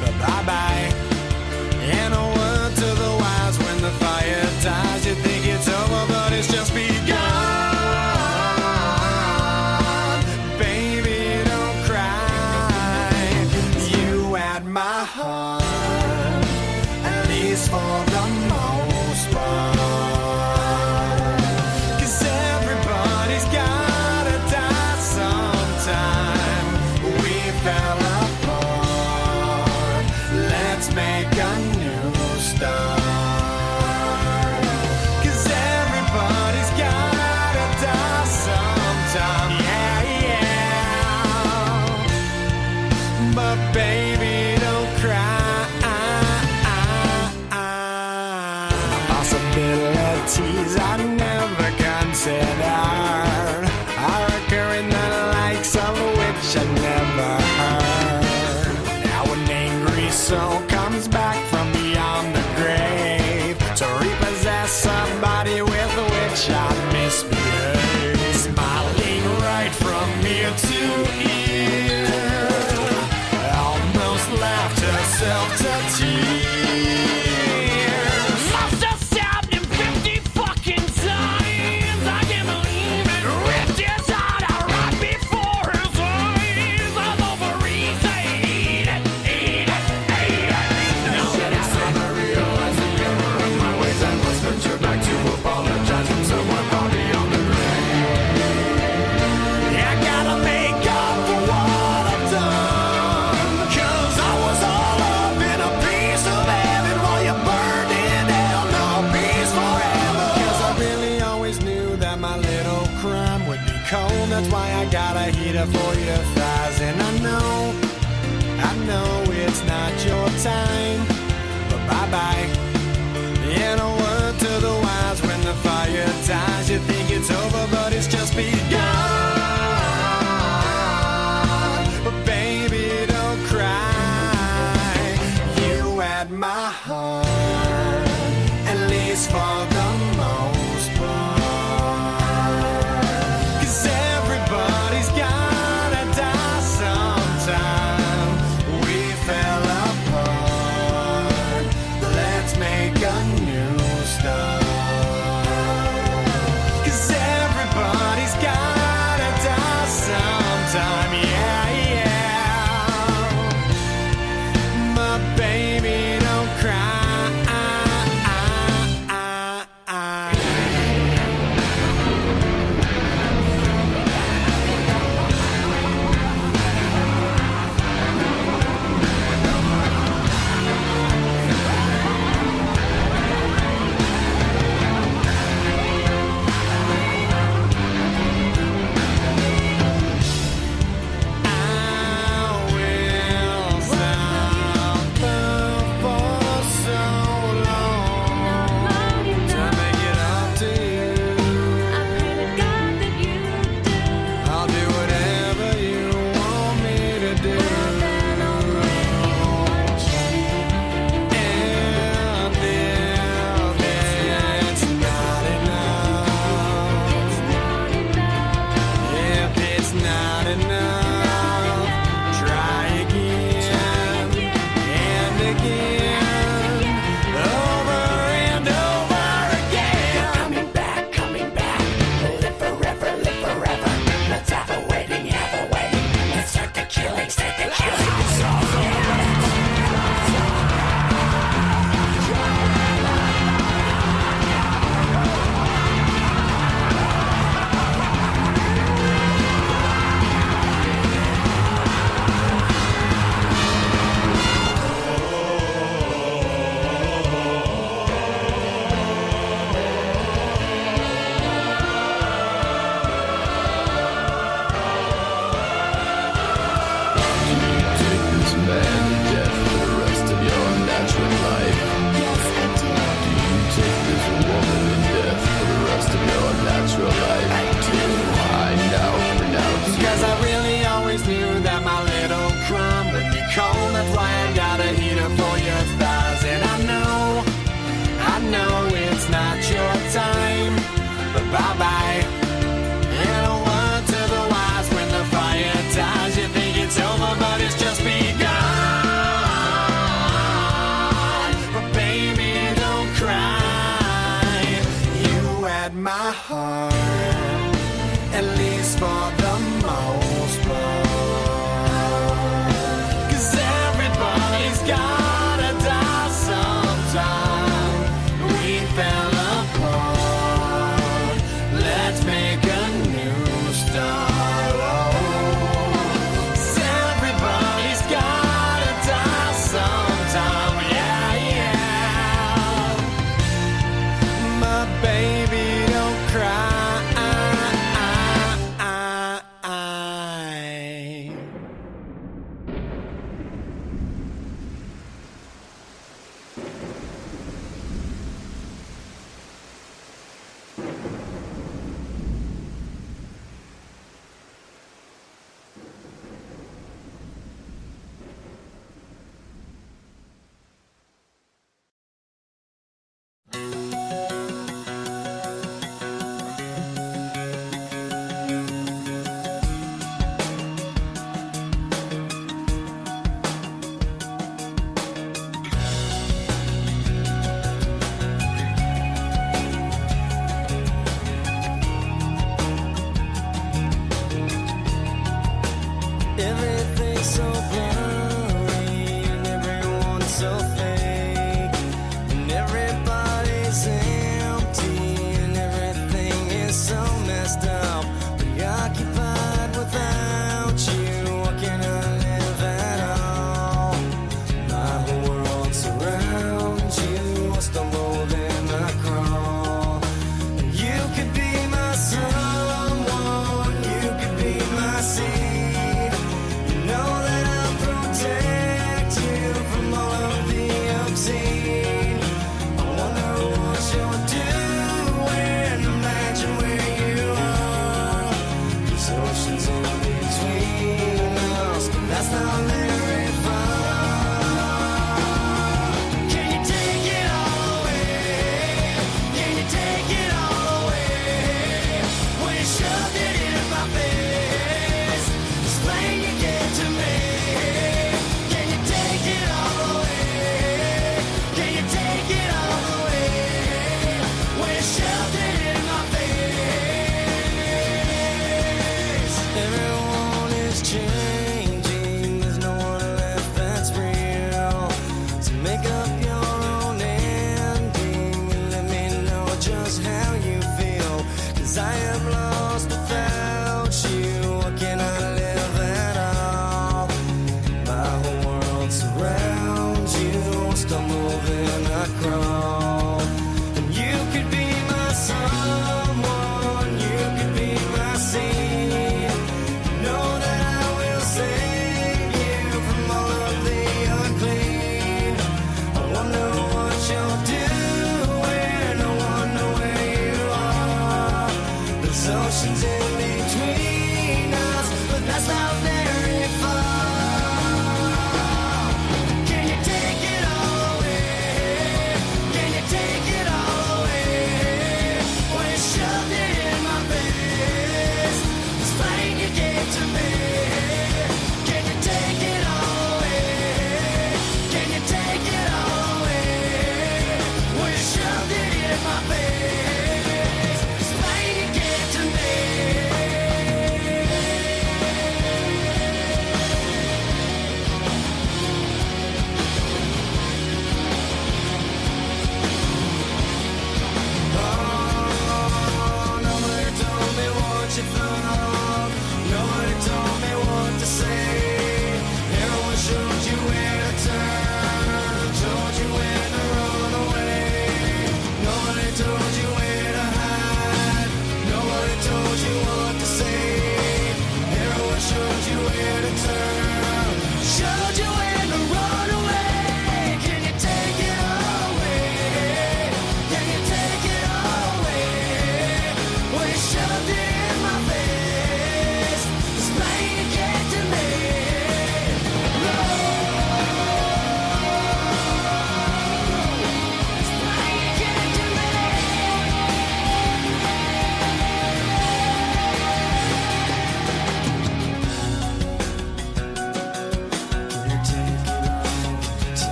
but bye-bye. And a word to the wise, when the fire dies, you think it's over, but it's just begun. Baby, don't cry. You had my heart, at least for the most part. 'Cause everybody's gotta die sometime. We fell apart. Let's make a new start. 'Cause everybody's gotta die sometime. Yeah, yeah. But baby, don't cry. Possibilities I never considered are occurring, the likes of which I never heard. Now an angry soul comes back from beyond the grave to repossess somebody with which I misbehaved. Smiling right from ear to ear, almost laughed herself to tears. Must have stabbed him 50 fucking times. I can't believe it. Ripped his heart out right before his eyes. I was over easy. Eat it, eat it, eat it. Now that it's time, I realize the error of my ways. I must venture back to apologize from someone far beyond the grave. I gotta make up for what I've done, 'cause I was all up in a piece of heaven while you burned in hell. No peace forever. 'Cause I really always knew that my little crime would be cold. That's why I got a heater for your thighs. And I know it's not your time, but bye-bye. And a word to the wise, when the fire dies, you think it's over, but it's just begun. But baby, don't cry. You had my heart, at least for the most part. 'Cause everybody's gotta die sometime. We fell apart. man to death for the rest of your natural life? Yes, I do. Do you take this woman to death for the rest of your natural life? I do. I now pronounce you. Cause I really always knew that my little crumb would be cold. That's why I got a heater for your thighs. And I know it's not your time, but bye-bye. And a word to the wise, when the fire dies, you think it's over, but it's just begun. But baby, don't cry. You had my heart, at least for the most part. 'Cause everybody's gotta die sometime. We fell apart. Let's make a new start. Oh, 'cause everybody's gotta die sometime. Yeah, yeah. My baby, don't cry. Everything's so blurry and everyone's so fake, and everybody's empty and everything is so messed up, preoccupied without you. What can I live at all? My whole world surrounds you. I stumble then I crawl. You could be my someone, you could be my seed. Know that I'll protect you from all of the obscene. I wonder what you're doing. Imagine where you are. There's oceans in between us, but that's not very far. Can you take it all away? Can you take it all away? When you shoved it in my face, explain you get to me. Can you take it all away? Can you take it all away? When you shoved it in my face. Everyone is changing. There's no one left that's real. So make up your own ending and let me know just how you feel. 'Cause I am lost without you. What can I live at all? My whole world surrounds you. Stumble then I crawl. And you could be my someone, you could be my seed. Know that I will save you from all of the unclean. I wonder what you're doing. I wonder where you are. There's oceans in between us, but that's not very far. Can you take it all away? Can you take it all away? When you shoved it in my face, explain you gave to me. Can you take it all away? Can you take it all away? When you shoved it in my face, explain you gave to me.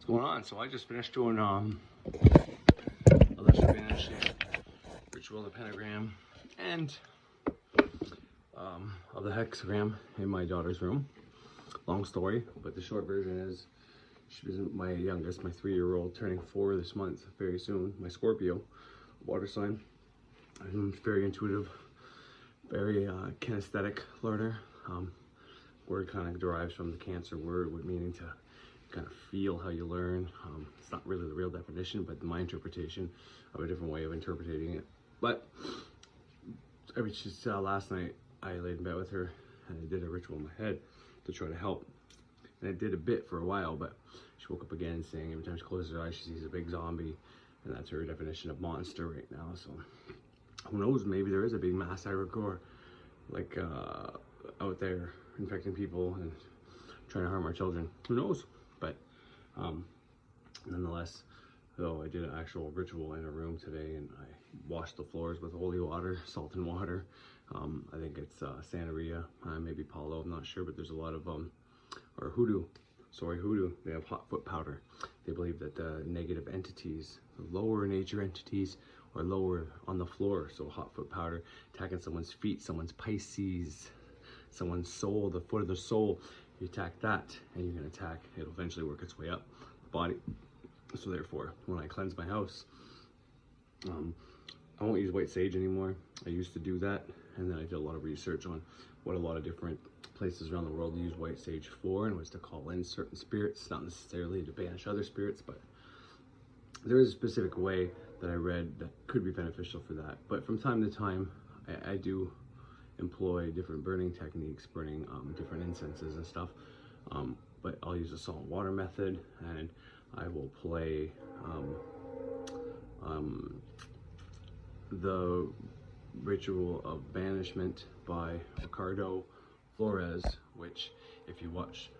going on? So I just finished doing Lesser Banishment, Ritual of the Pentagram, and of the Hexagram in my daughter's room. Long story, but the short version is she's my youngest, my 3-year-old, turning 4 this month, very soon. My Scorpio, water sign. I'm very intuitive, very kinesthetic learner. Word kind of derives from the Cancer word, with meaning to kind of feel how you learn. It's not really the real definition, but my interpretation of a different way of interpreting it. But last night I laid in bed with her and I did a ritual in my head to try to help. And it did a bit for a while, but she woke up again saying every time she closes her eyes she sees a big zombie, and that's her definition of monster right now. So who knows, maybe there is a big mass aggregor like out there infecting people and trying to harm our children. Who knows? But nonetheless, though, I did an actual ritual in a room today, and I washed the floors with holy water, salt and water. I think it's Santeria, maybe Palo, I'm not sure, but there's a lot of or hoodoo, they have hot foot powder. They believe that the negative entities, the lower nature entities, are lower on the floor. So hot foot powder attacking someone's feet, someone's Pisces, someone's soul, the foot of the soul. You attack that and you can attack, it'll eventually work its way up the body. So therefore, when I cleanse my house, I won't use white sage anymore. I used to do that, and then I did a lot of research on what a lot of different places around the world use white sage for, and was to call in certain spirits, not necessarily to banish other spirits, but there is a specific way that I read that could be beneficial for that. But from time to time, I do employ different burning techniques, burning different incenses and stuff. But I'll use the salt and water method, and I will play the Ritual of Banishment by Ricardo Flores, which, if you watch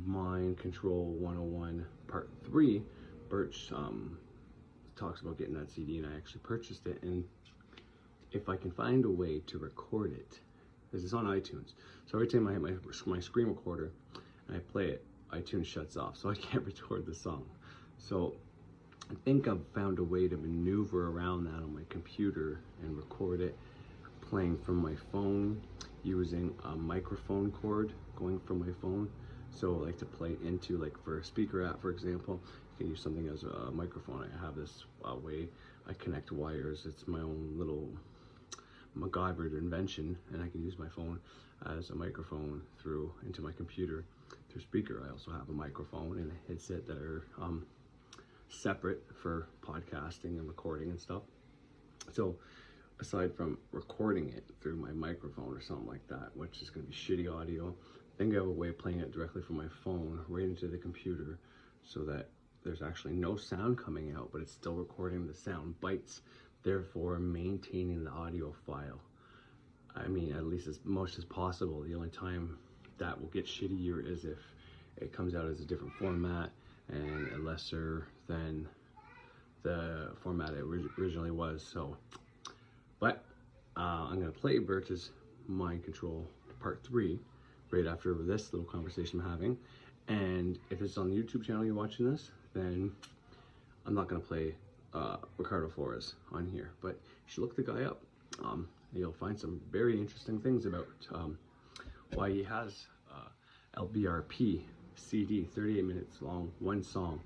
Mind Control 101 Part 3, Birch talks about getting that CD, and I actually purchased it. And if I can find a way to record it, because it's on iTunes, so every time I hit my screen recorder and I play it, iTunes shuts off, so I can't record the song. So I think I've found a way to maneuver around that on my computer and record it playing from my phone using a microphone cord going from my phone. So like to play into, like for a speaker app, for example, you can use something as a microphone. I have this way I connect wires. It's my own little MacGyver invention, and I can use my phone as a microphone through into my computer through speaker. I also have a microphone and a headset that are separate for podcasting and recording and stuff. So aside from recording it through my microphone or something like that, which is going to be shitty audio, I think I have a way of playing it directly from my phone right into the computer, so that there's actually no sound coming out, but it's still recording the sound bites, therefore maintaining the audio file. I mean, at least as much as possible. The only time that will get shittier is if it comes out as a different format and lesser than the format it originally was. So, but I'm gonna play Birch's Mind Control Part 3 right after this little conversation I'm having. And if it's on the YouTube channel you're watching this, then I'm not gonna play Ricardo Flores on here, but you should look the guy up. You'll find some very interesting things about why he has LBRP CD, 38 minutes long, one song,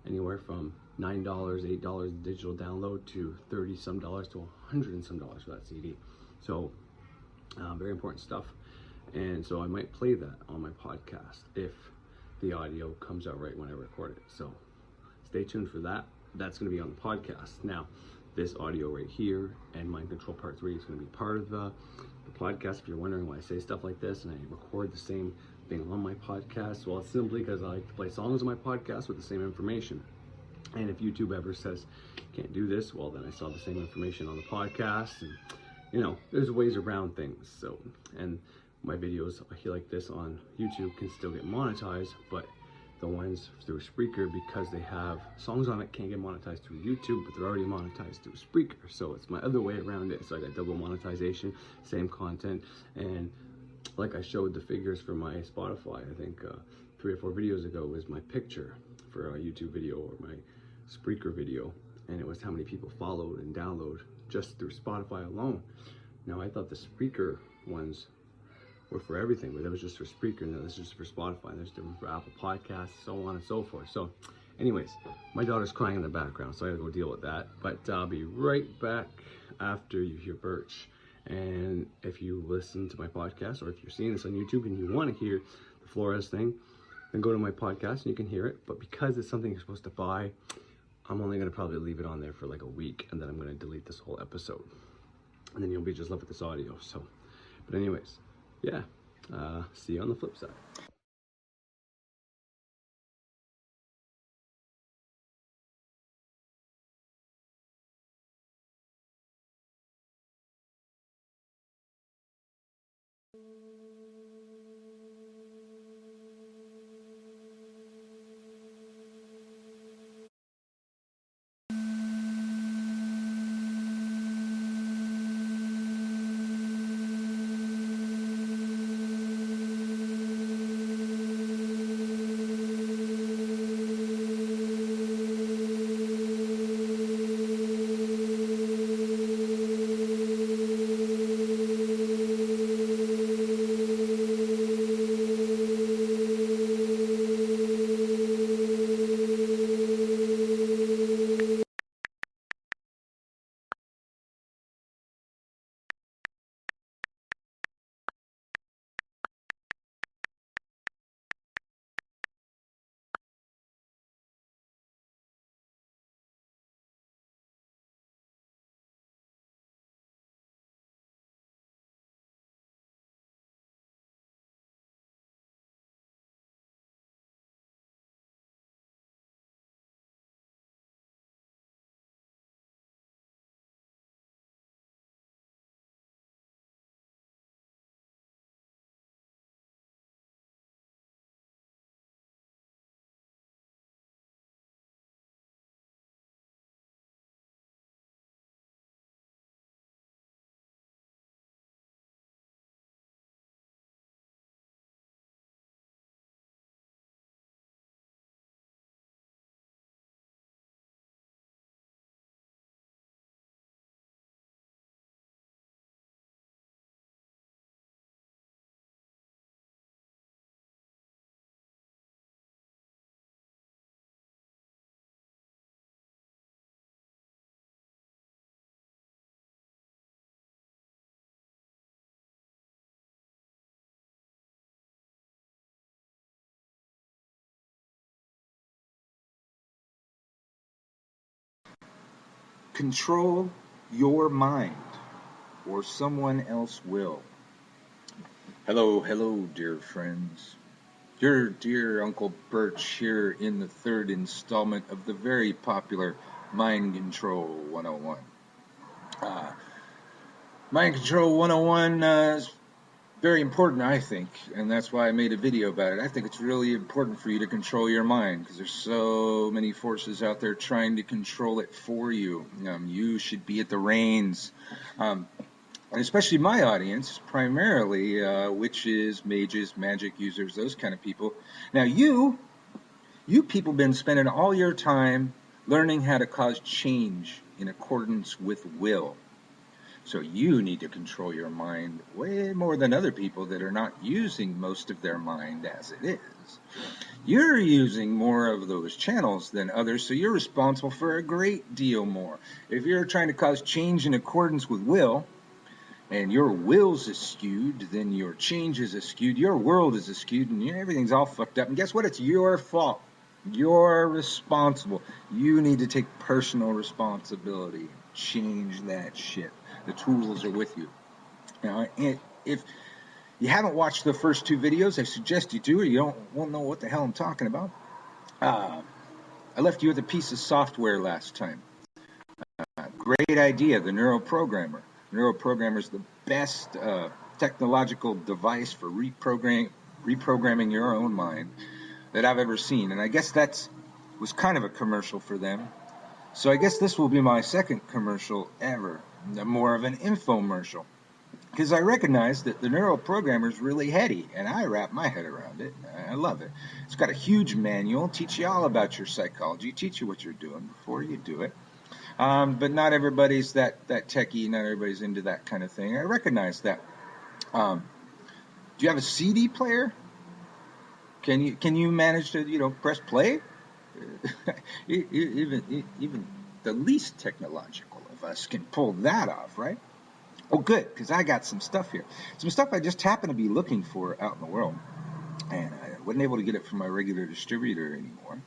anywhere from $9, $8 digital download to $30 some dollars to $100 and some dollars for that CD. So very important stuff. And so I might play that on my podcast if the audio comes out right when I record it. So stay tuned for that. That's going to be on the podcast. Now, this audio right here and Mind Control Part 3 is going to be part of the podcast. If you're wondering why I say stuff like this and I record the same thing on my podcast, well, it's simply because I like to play songs on my podcast with the same information. And if YouTube ever says can't do this, well, then I still have the same information on the podcast. And you know, there's ways around things. So, and my videos like this on YouTube can still get monetized, but the ones through Spreaker, because they have songs on it, can't get monetized through YouTube, but they're already monetized through Spreaker. So it's my other way around it. So I got double monetization, same content. And like I showed the figures for my Spotify, I think 3 or 4 videos ago was my picture for a YouTube video or my Spreaker video, and it was how many people followed and download just through Spotify alone. Now I thought the Spreaker ones were for everything, but that was just for Spreaker, and that was just for Spotify. There's different for Apple Podcasts, so on and so forth. So anyways, my daughter's crying in the background, so I gotta go deal with that. But I'll be right back after you hear Birch. And if you listen to my podcast, or if you're seeing this on YouTube and you want to hear the Flores thing, then go to my podcast and you can hear it. But because it's something you're supposed to buy, I'm only going to probably leave it on there for like a week, and then I'm going to delete this whole episode. And then you'll be just left with this audio. So, but anyways, yeah, see you on the flip side. Control your mind, or someone else will. Hello, dear friends. Your dear Uncle Birch here in the third installment of the very popular Mind Control 101. Mind Control 101 is very important, I think, and that's why I made a video about it. I think it's really important for you to control your mind, because there's so many forces out there trying to control it for you. You should be at the reins. And especially my audience, primarily witches, mages, magic users, those kind of people. Now you people been spending all your time learning how to cause change in accordance with will. So you need to control your mind way more than other people that are not using most of their mind as it is. You're using more of those channels than others, so you're responsible for a great deal more. If you're trying to cause change in accordance with will, and your will's skewed, then your change is skewed, your world is skewed, and everything's all fucked up. And guess what? It's your fault. You're responsible. You need to take personal responsibility. Change that shit. The tools are with you. Now, if you haven't watched the first 2 videos, I suggest you do, or you won't know what the hell I'm talking about. I left you with a piece of software last time. Great idea, the neuroprogrammer. Neuroprogrammer is the best technological device for reprogramming your own mind that I've ever seen. And I guess that was kind of a commercial for them. So I guess this will be my second commercial ever. More of an infomercial. because I recognize that the neural programmer is really heady, and I wrap my head around it. I love it. It's got a huge manual, teach you all about your psychology, teach you what you're doing before you do it. But not everybody's that techie, not everybody's into that kind of thing. I recognize that. Do you have a CD player? Can you manage to press play? Even the least technological of us can pull that off, right? Oh, good, because I got some stuff here. Some stuff I just happen to be looking for out in the world, and I wasn't able to get it from my regular distributor anymore.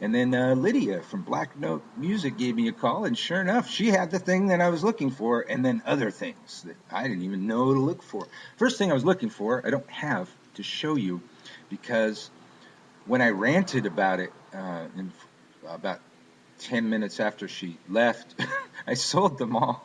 And then Lydia from Black Note Music gave me a call, and sure enough, she had the thing that I was looking for, and then other things that I didn't even know to look for. First thing I was looking for, I don't have to show you, because when I ranted about it about 10 minutes after she left, I sold them all.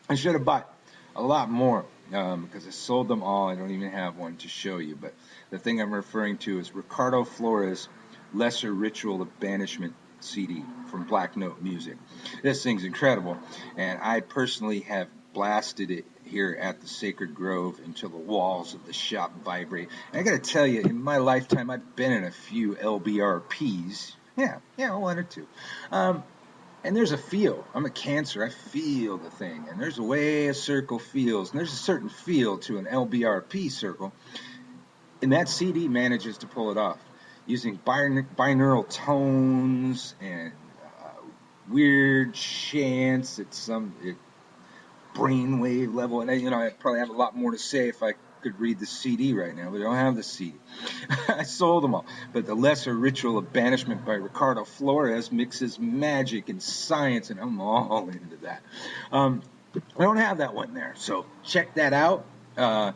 I should have bought a lot more because I sold them all. I don't even have one to show you, but the thing I'm referring to is Ricardo Flores' Lesser Ritual of Banishment CD from Black Note Music. This thing's incredible, and I personally have blasted it here at the Sacred Grove until the walls of the shop vibrate. And I got to tell you, in my lifetime, I've been in a few LBRPs. Yeah, one or two. And there's a feel. I'm a Cancer. I feel the thing. And there's a way a circle feels. And there's a certain feel to an LBRP circle. And that CD manages to pull it off using binaural tones and weird chants at some brainwave level. And I probably have a lot more to say if I could read the CD right now, but I don't have the CD. I sold them all. But the Lesser Ritual of Banishment by Ricardo Flores mixes magic and science, and I'm all into that. I don't have that one there, so check that out. All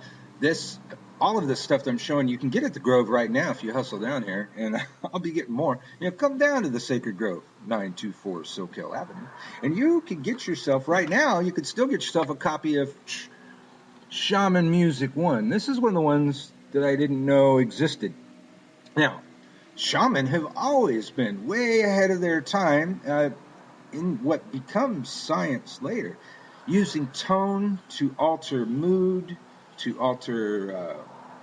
of this stuff that I'm showing you can get at the Grove right now if you hustle down here, and I'll be getting more. Come down to the Sacred Grove, 924 Soquel Avenue, and you can get yourself right now. You could still get yourself a copy of Shaman Music 1. This is one of the ones that I didn't know existed. Now, shaman have always been way ahead of their time in what becomes science later, using tone to alter mood, to alter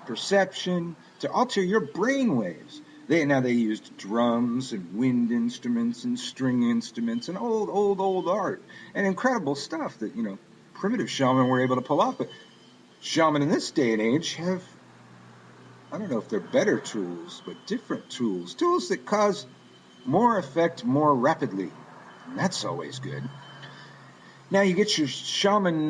perception, to alter your brain waves. They used drums and wind instruments and string instruments and old art and incredible stuff that primitive shaman were able to pull off. But shaman in this day and age have, I don't know if they're better tools, but different tools that cause more effect more rapidly, and that's always good. Now you get your Shaman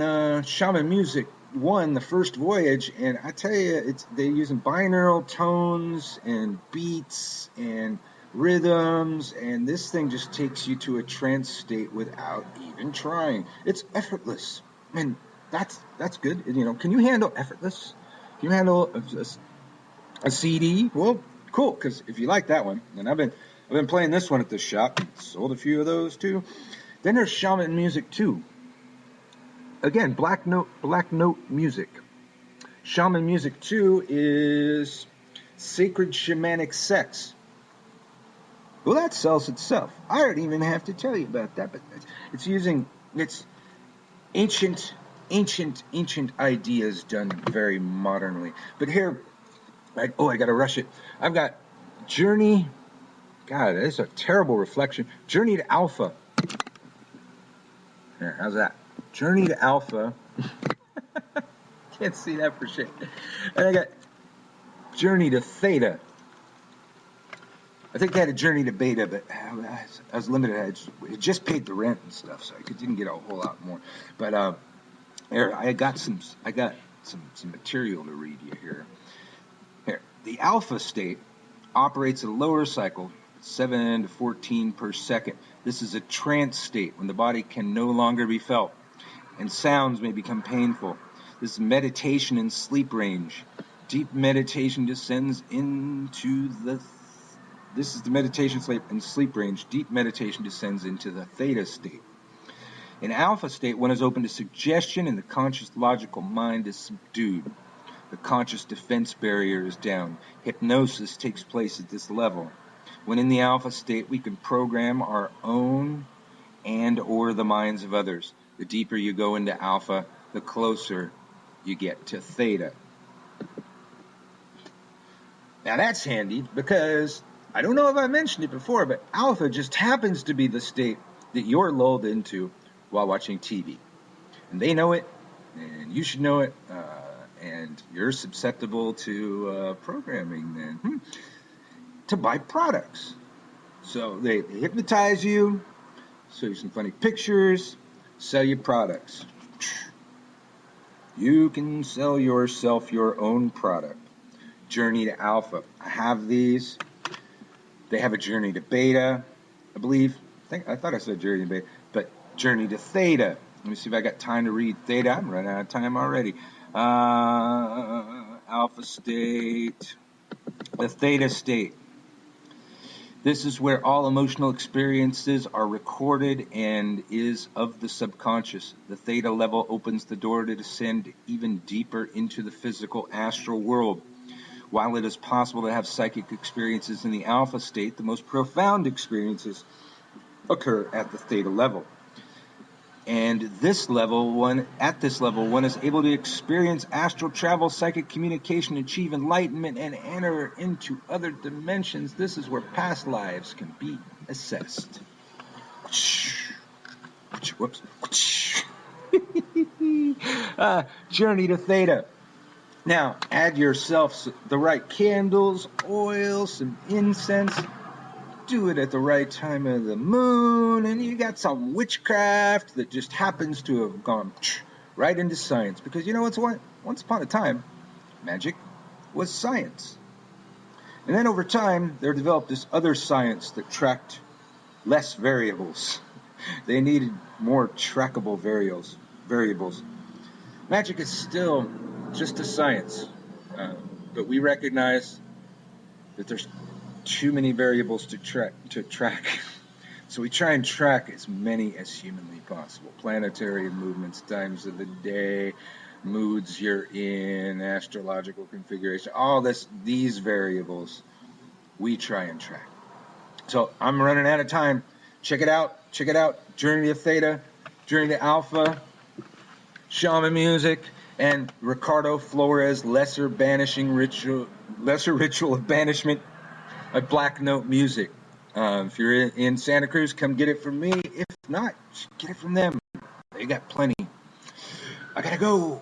Music 1, the first voyage, and I tell you, they're using binaural tones and beats and rhythms, and this thing just takes you to a trance state without even trying. It's effortless, and that's good. Can you handle effortless? Can you handle a CD? Well, cool, because if you like that one, and I've been playing this one at this shop, sold a few of those too. Then there's Shaman Music 2. Again, Black Note Music. Shaman Music 2 is Sacred Shamanic Sex. Well, that sells itself. I don't even have to tell you about that, but it's ancient ideas done very modernly. But here, I got to rush it. I've got Journey. God, that's a terrible reflection. Journey to Alpha. Here, how's that? Journey to Alpha. Can't see that for shit. And I got Journey to Theta. I think I had a Journey to Beta, but I was limited. I just paid the rent and stuff, so I didn't get a whole lot more. But here, I got some material to read you here. Here, the alpha state operates at a lower cycle, 7 to 14 per second. This is a trance state when the body can no longer be felt, and sounds may become painful. This is meditation in sleep range. Deep meditation descends into this is the meditation sleep range. Deep meditation descends into the theta state. In alpha state, one is open to suggestion and the conscious logical mind is subdued. The conscious defense barrier is down. Hypnosis takes place at this level. When in the alpha state, we can program our own and or the minds of others. The deeper you go into alpha, the closer you get to theta. Now that's handy because I don't know if I mentioned it before, but alpha just happens to be the state that you're lulled into while watching TV. And they know it, and you should know it, and you're susceptible to programming then to buy products. So they hypnotize you, show you some funny pictures, sell you products. You can sell yourself your own product. Journey to alpha. I have these. They have a journey to beta, I believe. I thought I said journey to beta, but journey to theta. Let me see if I got time to read theta. I'm running out of time already. Alpha state. The theta state. This is where all emotional experiences are recorded and is of the subconscious. The theta level opens the door to descend even deeper into the physical astral world. While it is possible to have psychic experiences in the alpha state, the most profound experiences occur at the theta level. And at this level, one is able to experience astral travel, psychic communication, achieve enlightenment, and enter into other dimensions. This is where past lives can be assessed. Whoops. Journey to theta. Now, add yourself the right candles, oil, some incense. Do it at the right time of the moon, and you got some witchcraft that just happens to have gone right into science. Because you know what's what? Once upon a time, magic was science. And then over time, there developed this other science that tracked less variables. They needed more trackable variables. Magic is still just a science, but we recognize that there's too many variables to track. So we try and track as many as humanly possible. Planetary movements, times of the day, moods you're in, astrological configuration, all these variables we try and track. So I'm running out of time. Check it out. Journey to Theta, Journey to Alpha, Shaman Music, and Ricardo Flores' Lesser Ritual of Banishment, a Black Note Music. If you're in Santa Cruz, come get it from me. If not, get it from them. They got plenty. I gotta go.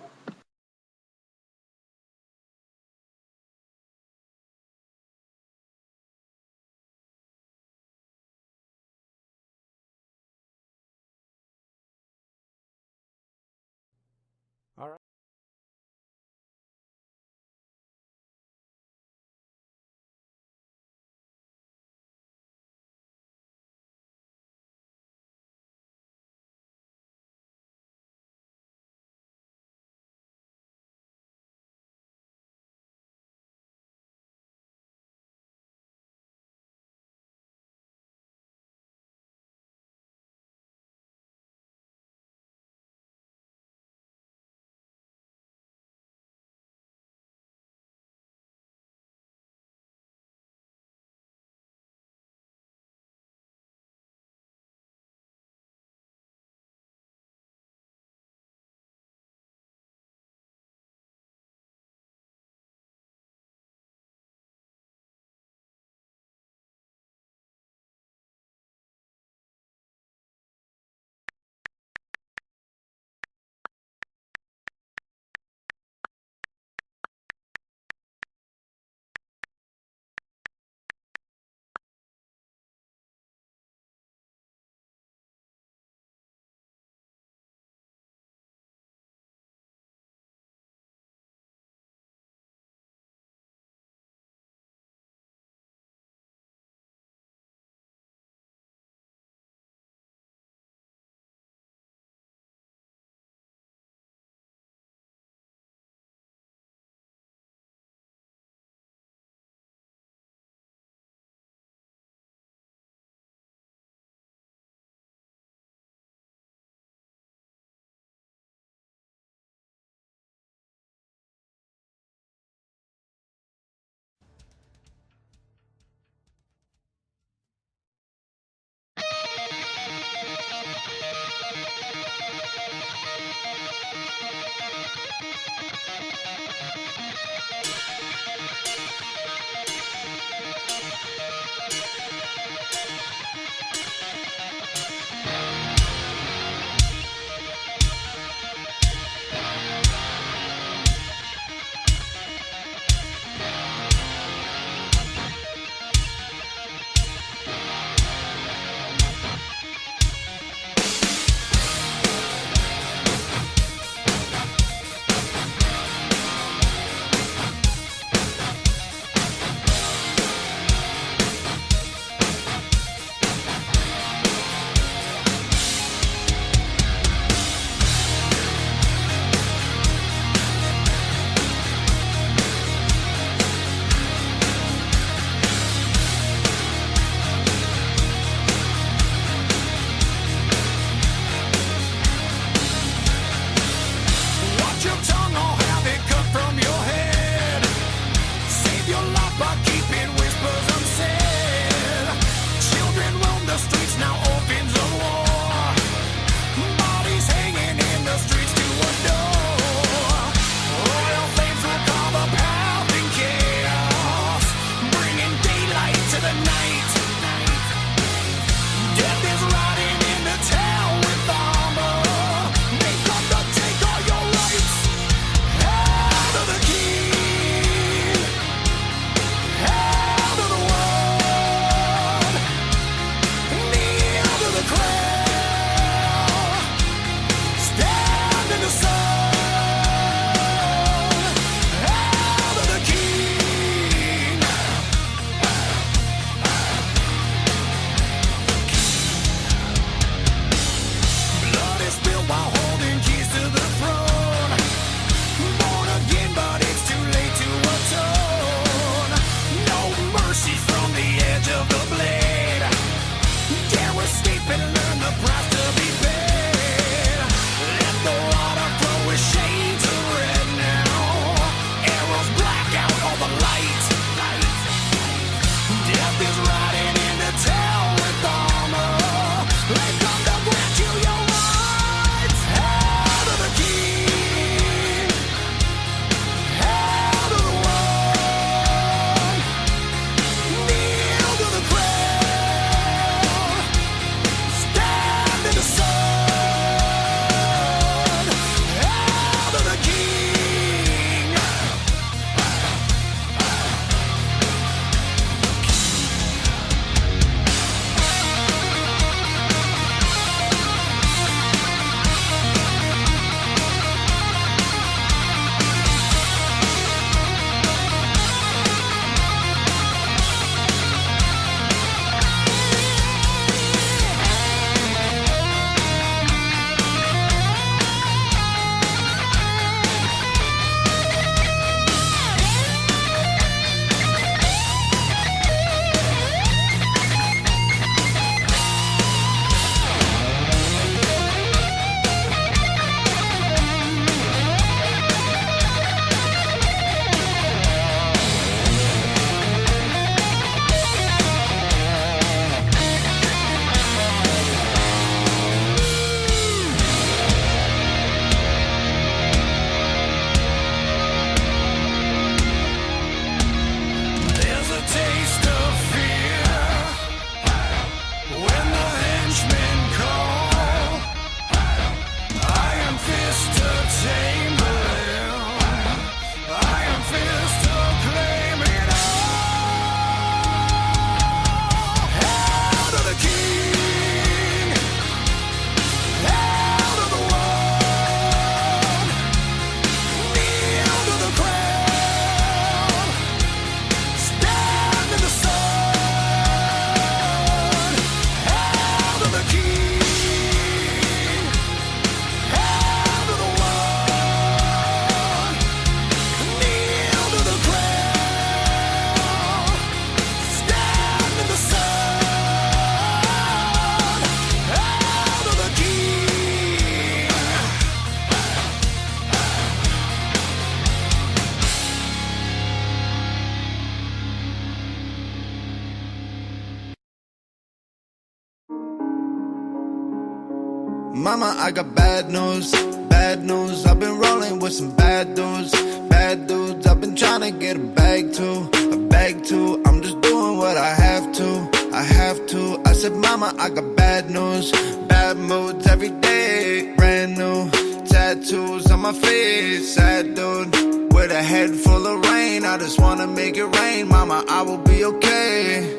Mama, I got bad news, bad news. I've been rolling with some bad dudes, bad dudes. I've been trying to get a bag too, a bag too. I'm just doing what I have to, I have to. I said, Mama, I got bad news, bad moods every day, brand new tattoos on my face, sad dude. With a head full of rain, I just wanna make it rain. Mama, I will be okay.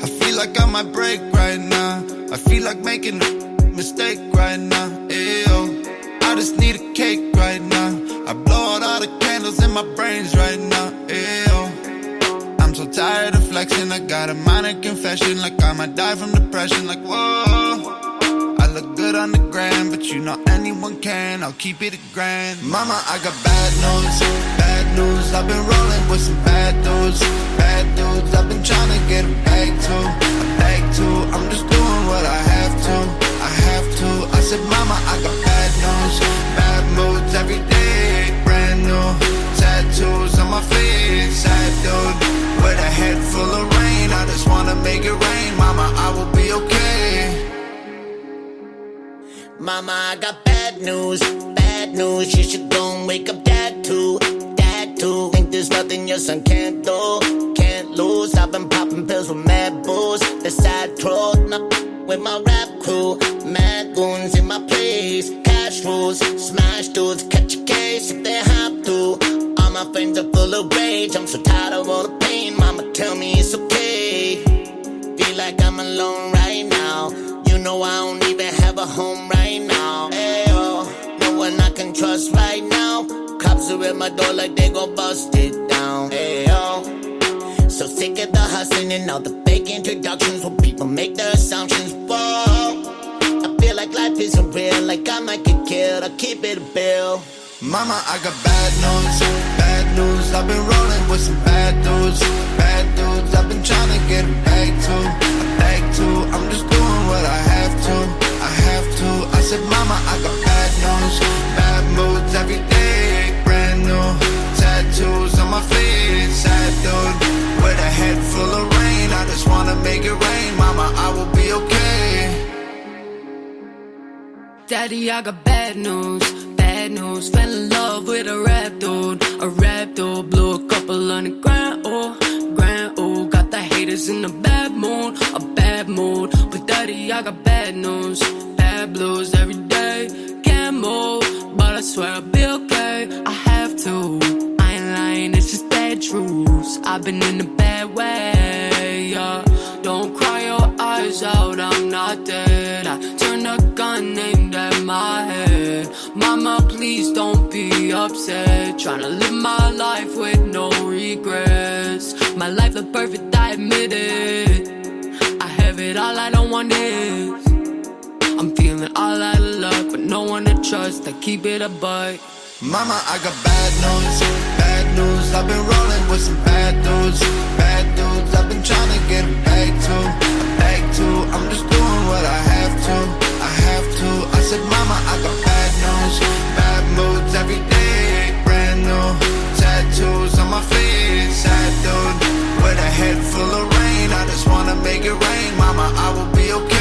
I feel like I might break right now. I feel like making a mistake right now. Ew. I just need a cake right now. I blow out all the candles in my brains right now. Ew. I'm so tired of flexing. I got a minor confession, like I might die from depression. Like whoa, I look good on the gram, but you know anyone can. I'll keep it a grand. Mama, I got bad news, bad news. I've been rolling with some bad dudes, bad dudes. I've been trying to get a bag too, a bag too. I'm just doing what I have to, I have to. I said, Mama, I got bad news, bad moods every day, brand new tattoos on my face, sad dude. With a head full of rain, I just wanna make it rain. Mama, I will be okay. Mama, I got bad news, bad news. You should go and wake up dad too, dad too. Think there's nothing your son can't do, can't lose. I've been popping pills with mad bulls, the side troll, with my rap crew. Mad goons in my place, cash rules, smash dudes, catch a case if they have to. All my friends are full of rage, I'm so tired of all the pain. Mama, tell me it's okay. Feel like I'm alone right now. You know I don't even have a home right now. Ayo, no one I can trust right now. Cops are at my door like they gon' bust it down. Ayo, so sick of the hustling and all the fake introductions where people make their assumptions. Whoa, I feel like life isn't real, like I might get killed. I keep it a bill. Mama, I got bad news, bad news. I've been rolling with some bad dudes, bad dudes. I've been trying to get a bag too, a bag too. I'm just doing what I have to, I have to. I said, Mama, I got bad news, bad moods every day, brand new tattoos on my face, sad dude. With a head full of rain, I just wanna make it rain. Mama, I will be okay. Daddy, I got bad news, bad news. Fell in love with a rap dude, a rap dude. Blew a couple $100 grand, oh. Got the haters in a bad mood, a bad mood. But daddy, I got bad news, bad blues every day. Can't move, but I swear I'll be okay. I have to, I ain't lying, it's just bad truths. I've been in a bad way, yeah. Don't cry your eyes out, I'm not dead. I turned a gun aimed at my head. Mama, please don't be upset. Tryna live my life with no regrets. My life look perfect, I admit it. I have it all, I don't want it. I'm feeling all out of luck, but no one to trust. I keep it a buck. Mama, I got bad news, bad news. I've been rolling with some bad dudes, bad dudes. I've been trying to get a bag too, a bag too. I'm just doing what I have to, I have to. I said, Mama, I got bad news, bad moods every day, brand new tattoos on my face, sad dude. With a head full of rain, I just wanna make it rain. Mama, I will be okay.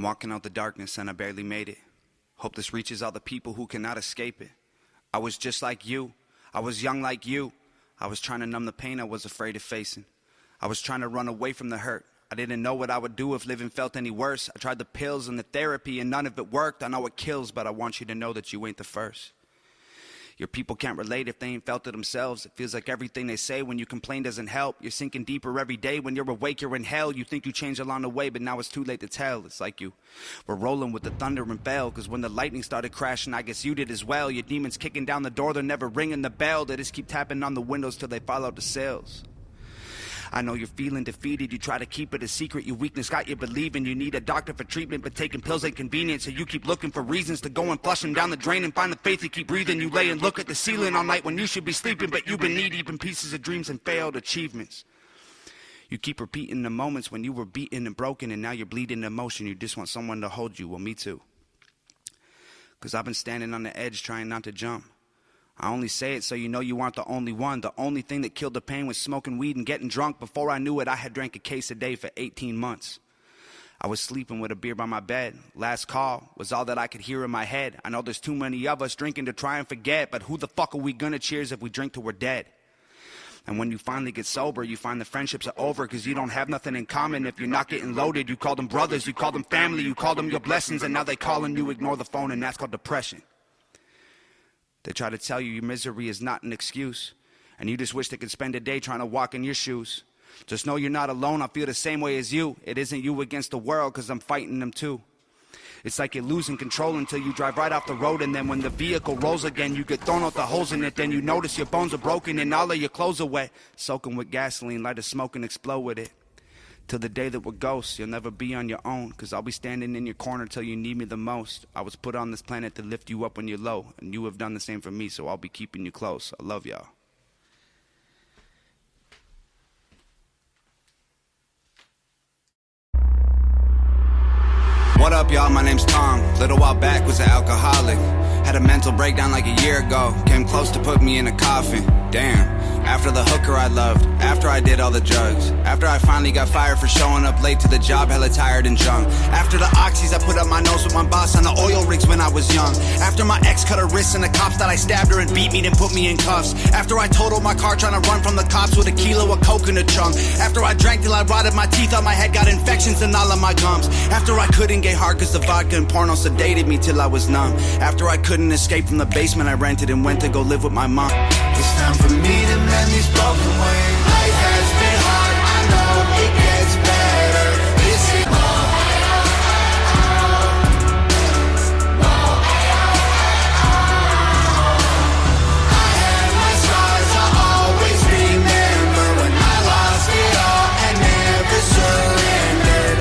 walking out the darkness and I barely made it. Hope this reaches all the people who cannot escape it. I was just like you. I was young like you. I was trying to numb the pain I was afraid of facing. I was trying to run away from the hurt. I didn't know what I would do if living felt any worse. I tried the pills and the therapy and none of it worked. I know it kills, but I want you to know that you ain't the first. Your people can't relate if they ain't felt it themselves. It feels like everything they say when you complain doesn't help. You're sinking deeper every day. When you're awake, you're in hell. You think you changed along the way, but now it's too late to tell. It's like you were rolling with the thunder and bell, cause when the lightning started crashing, I guess you did as well. Your demons kicking down the door, they're never ringing the bell. They just keep tapping on the windows till they fall out the cells. I know you're feeling defeated, you try to keep it a secret. Your weakness got you believing you need a doctor for treatment, but taking pills ain't convenient, so you keep looking for reasons to go and flush them down the drain and find the faith to keep breathing. You lay and look at the ceiling all night when you should be sleeping, but you've been knee-deep in pieces of dreams and failed achievements. You keep repeating the moments when you were beaten and broken, and now you're bleeding emotion. You just want someone to hold you. Well, me too. Cause I've been standing on the edge trying not to jump. I only say it so you know you aren't the only one. The only thing that killed the pain was smoking weed and getting drunk. Before I knew it, I had drank a case a day for 18 months. I was sleeping with a beer by my bed. Last call was all that I could hear in my head. I know there's too many of us drinking to try and forget, but who the fuck are we gonna cheers if we drink till we're dead? And when you finally get sober, you find the friendships are over because you don't have nothing in common. If you're not getting loaded, you call them brothers, you call them family, you call them your blessings, and now they calling you ignore the phone, and that's called depression. They try to tell you your misery is not an excuse, and you just wish they could spend a day trying to walk in your shoes. Just know you're not alone, I feel the same way as you. It isn't you against the world, cause I'm fighting them too. It's like you're losing control until you drive right off the road, and then when the vehicle rolls again, you get thrown out the holes in it. Then you notice your bones are broken and all of your clothes are wet. Soaking with gasoline, light a smoke and explode with it. Till the day that we're ghosts, you'll never be on your own, cause I'll be standing in your corner till you need me the most. I was put on this planet to lift you up when you're low, and you have done the same for me, so I'll be keeping you close. I love y'all. What up, y'all? My name's Tom. Little while back was an alcoholic. Had a mental breakdown like a year ago. Came close to put me in a coffin. Damn. After the hooker I loved, after I did all the drugs, after I finally got fired for showing up late to the job, hella tired and drunk, after the oxys I put up my nose with my boss on the oil rigs when I was young, after my ex cut her wrists and the cops thought I stabbed her and beat me then put me in cuffs, after I totaled my car trying to run from the cops with a kilo of coke in a trunk, after I drank till I rotted my teeth out my head, got infections in all of my gums, after I couldn't get hard cause the vodka and porno sedated me till I was numb, after I couldn't escape from the basement I rented and went to go live with my mom. It's time for me to mend these broken wings. Life has been hard, I know it gets better. This is I had my scars, I always remember when I lost it all and never surrendered.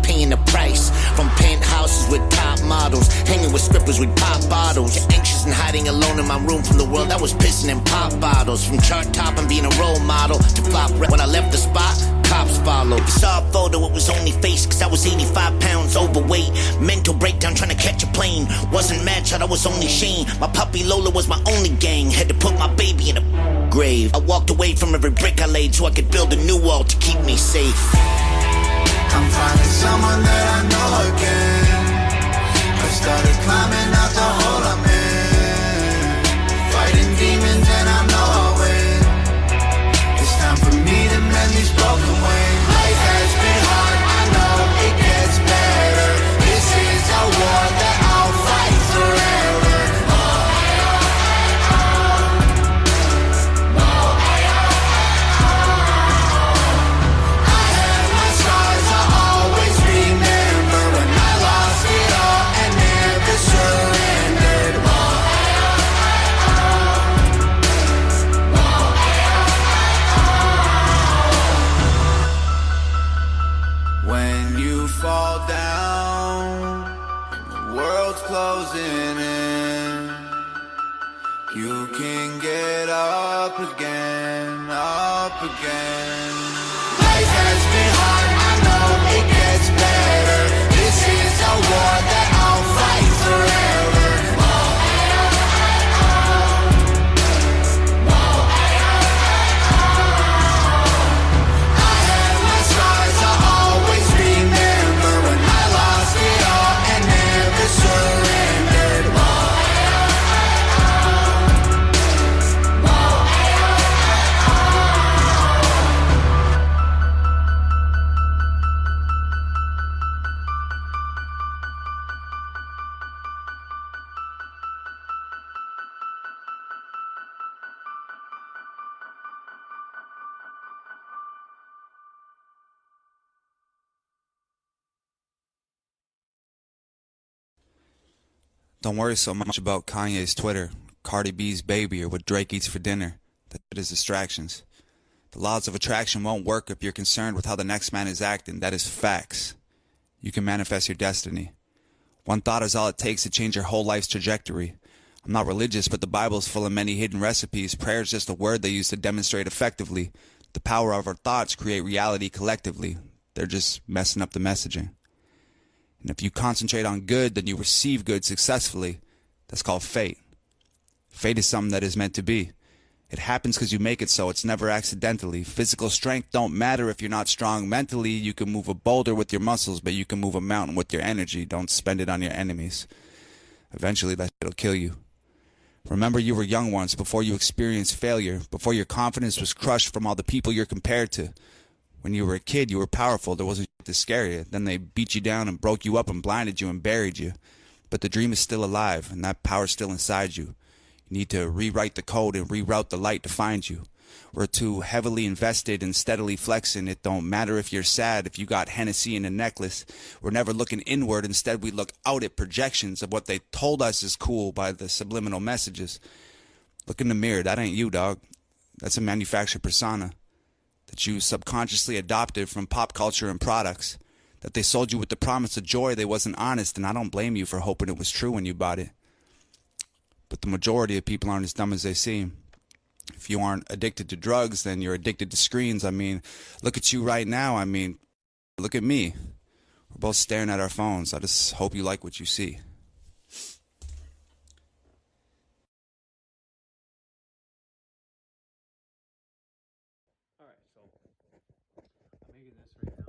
Paying the price from penthouses with top models, hanging with strippers with pop bottles, anxious and hiding alone in my room from the world that was pissing in pop bottles, from chart top and being a role model to flop rap. When I left the spot, cops followed. If you saw a photo, it was only face cause I was 85 pounds overweight, mental breakdown trying to catch a plane, wasn't mad child, I was only Shane. My puppy Lola was my only gang, had to put my baby in a grave. I walked away from every brick I laid so I could build a new wall to keep me safe. I'm finding someone that I know again. I started climbing out the hole I'm in, fighting demons and I know I'll win. It's time for me to mend these broken wings. Life has been hard, I know it gets better. This is a war that I'll fight forever. When you fall down and the world's closing in, you can get up again, up again. Life has been hard, I know it gets better. This is a war that I'll fight forever. I had my scars, I always Don't worry so much about Kanye's Twitter, Cardi B's baby, or what Drake eats for dinner. That is distractions. The laws of attraction won't work if you're concerned with how the next man is acting. That is facts. You can manifest your destiny. One thought is all it takes to change your whole life's trajectory. I'm not religious, but the Bible is full of many hidden recipes. Prayer is just a word they use to demonstrate effectively. The power of our thoughts create reality collectively. They're just messing up the messaging. And if you concentrate on good, then you receive good successfully. That's called fate. Fate is something that is meant to be. It happens because you make it so. It's never accidentally. Physical strength don't matter if you're not strong mentally. You can move a boulder with your muscles, but you can move a mountain with your energy. Don't spend it on your enemies. Eventually, that shit'll kill you. Remember you were young once, before you experienced failure, before your confidence was crushed from all the people you're compared to. When you were a kid, you were powerful. There wasn't shit to scare you. Then they beat you down and broke you up and blinded you and buried you. But the dream is still alive, and that power's still inside you. You need to rewrite the code and reroute the light to find you. We're too heavily invested in steadily flexing. It don't matter if you're sad, if you got Hennessy in a necklace. We're never looking inward. Instead, we look out at projections of what they told us is cool by the subliminal messages. Look in the mirror. That ain't you, dog. That's a manufactured persona that you subconsciously adopted from pop culture and products. That they sold you with the promise of joy. They wasn't honest, and I don't blame you for hoping it was true when you bought it. But the majority of people aren't as dumb as they seem. If you aren't addicted to drugs, then you're addicted to screens. I mean, look at you right now. I mean, look at me. We're both staring at our phones. I just hope you like what you see. Alright, so I'm making this right now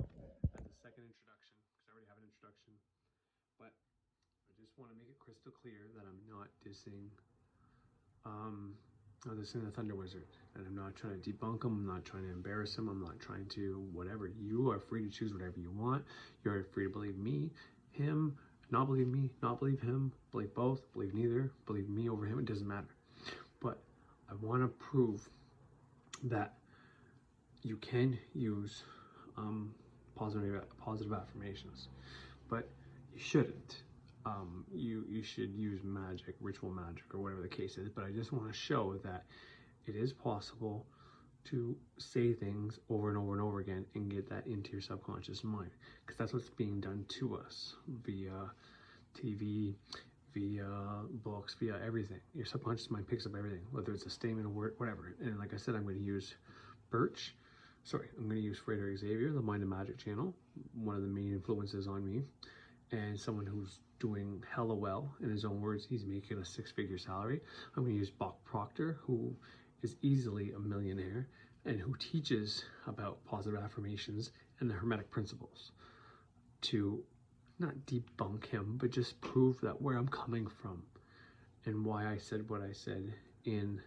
as a second introduction, because I already have an introduction. But I just want to make it crystal clear that I'm not dissing the Thunder Wizard, and I'm not trying to debunk him. I'm not trying to embarrass him. I'm not trying to whatever. You are free to choose whatever you want. You're free to believe me, him, not believe me, not believe him, believe both, believe neither, believe me over him. It doesn't matter. But I want to prove that you can use positive affirmations, but you shouldn't. You should use magic, ritual magic, or whatever the case is. But I just want to show that it is possible to say things over and over and over again and get that into your subconscious mind, because that's what's being done to us via TV, via books, via everything. Your subconscious mind picks up everything, whether it's a statement, a word, whatever. And like I said, I'm going to use I'm going to use Frederick Xavier, the Mind and Magic channel, one of the main influences on me, and someone who's doing hella well. In his own words, he's making a 6-figure salary. I'm going to use Bob Proctor, who is easily a millionaire and who teaches about positive affirmations and the Hermetic principles, to not debunk him, but just prove that where I'm coming from and why I said what I said in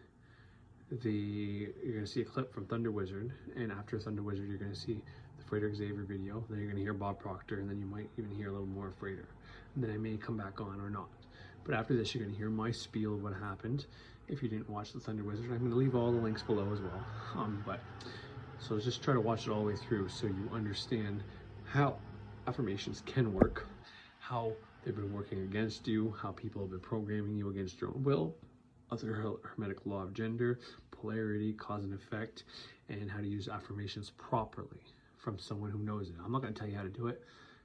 you're going to see a clip from Thunder Wizard, and after Thunder Wizard you're going to see the Frederick Xavier video, then you're going to hear Bob Proctor, and then you might even hear a little more of Frater, and then I may come back on or not. But after this you're going to hear my spiel of what happened. If you didn't watch the Thunder Wizard, I'm going to leave all the links below as well. So just try to watch it all the way through so you understand how affirmations can work, how they've been working against you, how people have been programming you against your own will, other Hermetic law of gender, polarity, cause and effect, and how to use affirmations properly from someone who knows it. I'm not going to tell you how to do it,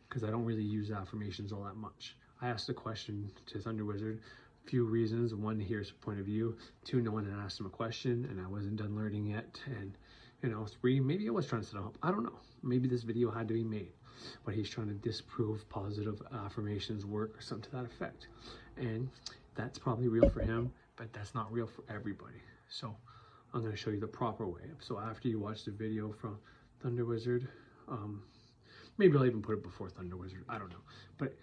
because I don't really use affirmations all that much. I asked a question to Thunder Wizard, a few reasons. One, to hear his point of view. Two, no one had asked him a question, and I wasn't done learning yet. And three, maybe I was trying to set him up. I don't know. Maybe this video had to be made, but he's trying to disprove positive affirmations work or something to that effect. And that's probably real for him, but that's not real for everybody. So I'm going to show you the proper way. So after you watch the video from Thunder Wizard, maybe I'll even put it before Thunder Wizard, I don't know. But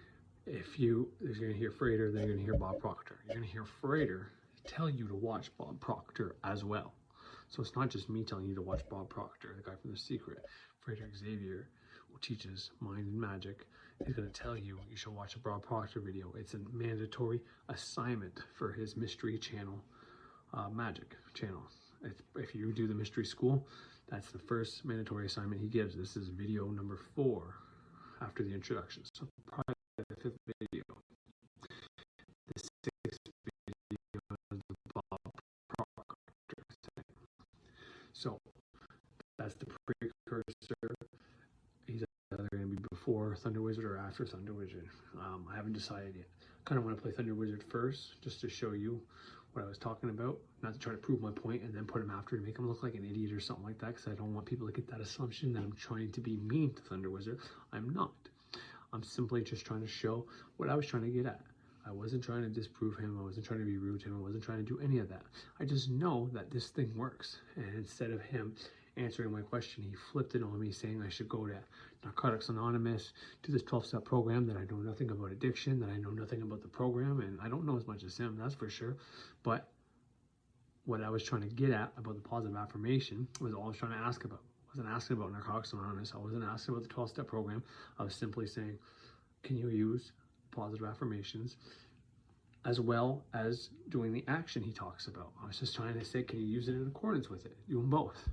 you're going to hear Frater, then you're going to hear Bob Proctor. You're going to hear Frater tell you to watch Bob Proctor as well. So it's not just me telling you to watch Bob Proctor, the guy from The Secret. Frederick Xavier, who teaches mind and magic, is going to tell you should watch a Bob Proctor video. It's a mandatory assignment for his mystery channel, magic channel. If you do the mystery school, that's the first mandatory assignment he gives. This is video number 4 after the introduction. So probably the 5th video. This So that's the precursor. He's either going to be before Thunder Wizard or after Thunder Wizard. I haven't decided yet. Kind of want to play Thunder Wizard first, just to show you what I was talking about, not to try to prove my point and then put him after to make him look like an idiot or something like that, because I don't want people to get that assumption that I'm trying to be mean to Thunder Wizard. I'm not. I'm simply just trying to show what I was trying to get at. I wasn't trying to disprove him. I wasn't trying to be rude to him. I wasn't trying to do any of that. I just know that this thing works. And instead of him answering my question, he flipped it on me saying I should go to Narcotics Anonymous, do this 12-step program, that I know nothing about addiction, that I know nothing about the program, and I don't know as much as him, that's for sure. But what I was trying to get at about the positive affirmation was all I was trying to ask about. I wasn't asking about Narcotics Anonymous. I wasn't asking about the 12-step program. I was simply saying, can you use positive affirmations as well as doing the action he talks about? I was just trying to say, can you use it in accordance with it? Do them both.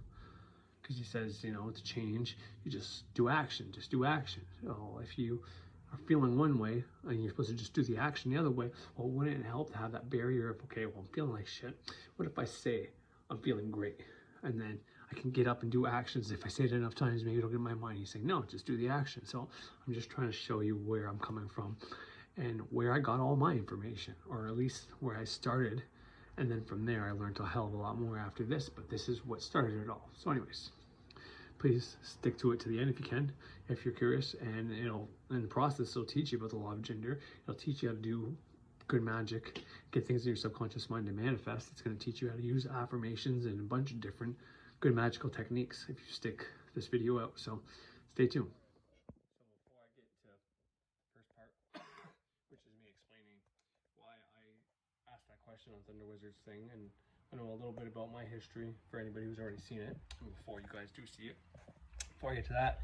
Because he says, you know, to change, you just do action. Just do action. So if you are feeling one way and you're supposed to just do the action the other way, well, wouldn't it help to have that barrier of, okay, well, I'm feeling like shit. What if I say I'm feeling great? And then I can get up and do actions. If I say it enough times, maybe it'll get in my mind. He's saying, no, just do the action. So I'm just trying to show you where I'm coming from and where I got all my information, or at least where I started. And then from there, I learned a hell of a lot more after this, but this is what started it all. So anyways, please stick to it to the end if you can, if you're curious. And it'll, in the process, it'll teach you about the law of gender. It'll teach you how to do good magic, get things in your subconscious mind to manifest. It's going to teach you how to use affirmations and a bunch of different good magical techniques if you stick this video out. So stay tuned. So before I get to the first part, which is me explaining why I asked that question on Thunder Wizard's thing, and I know a little bit about my history for anybody who's already seen it, and before you guys do see it. Before I get to that,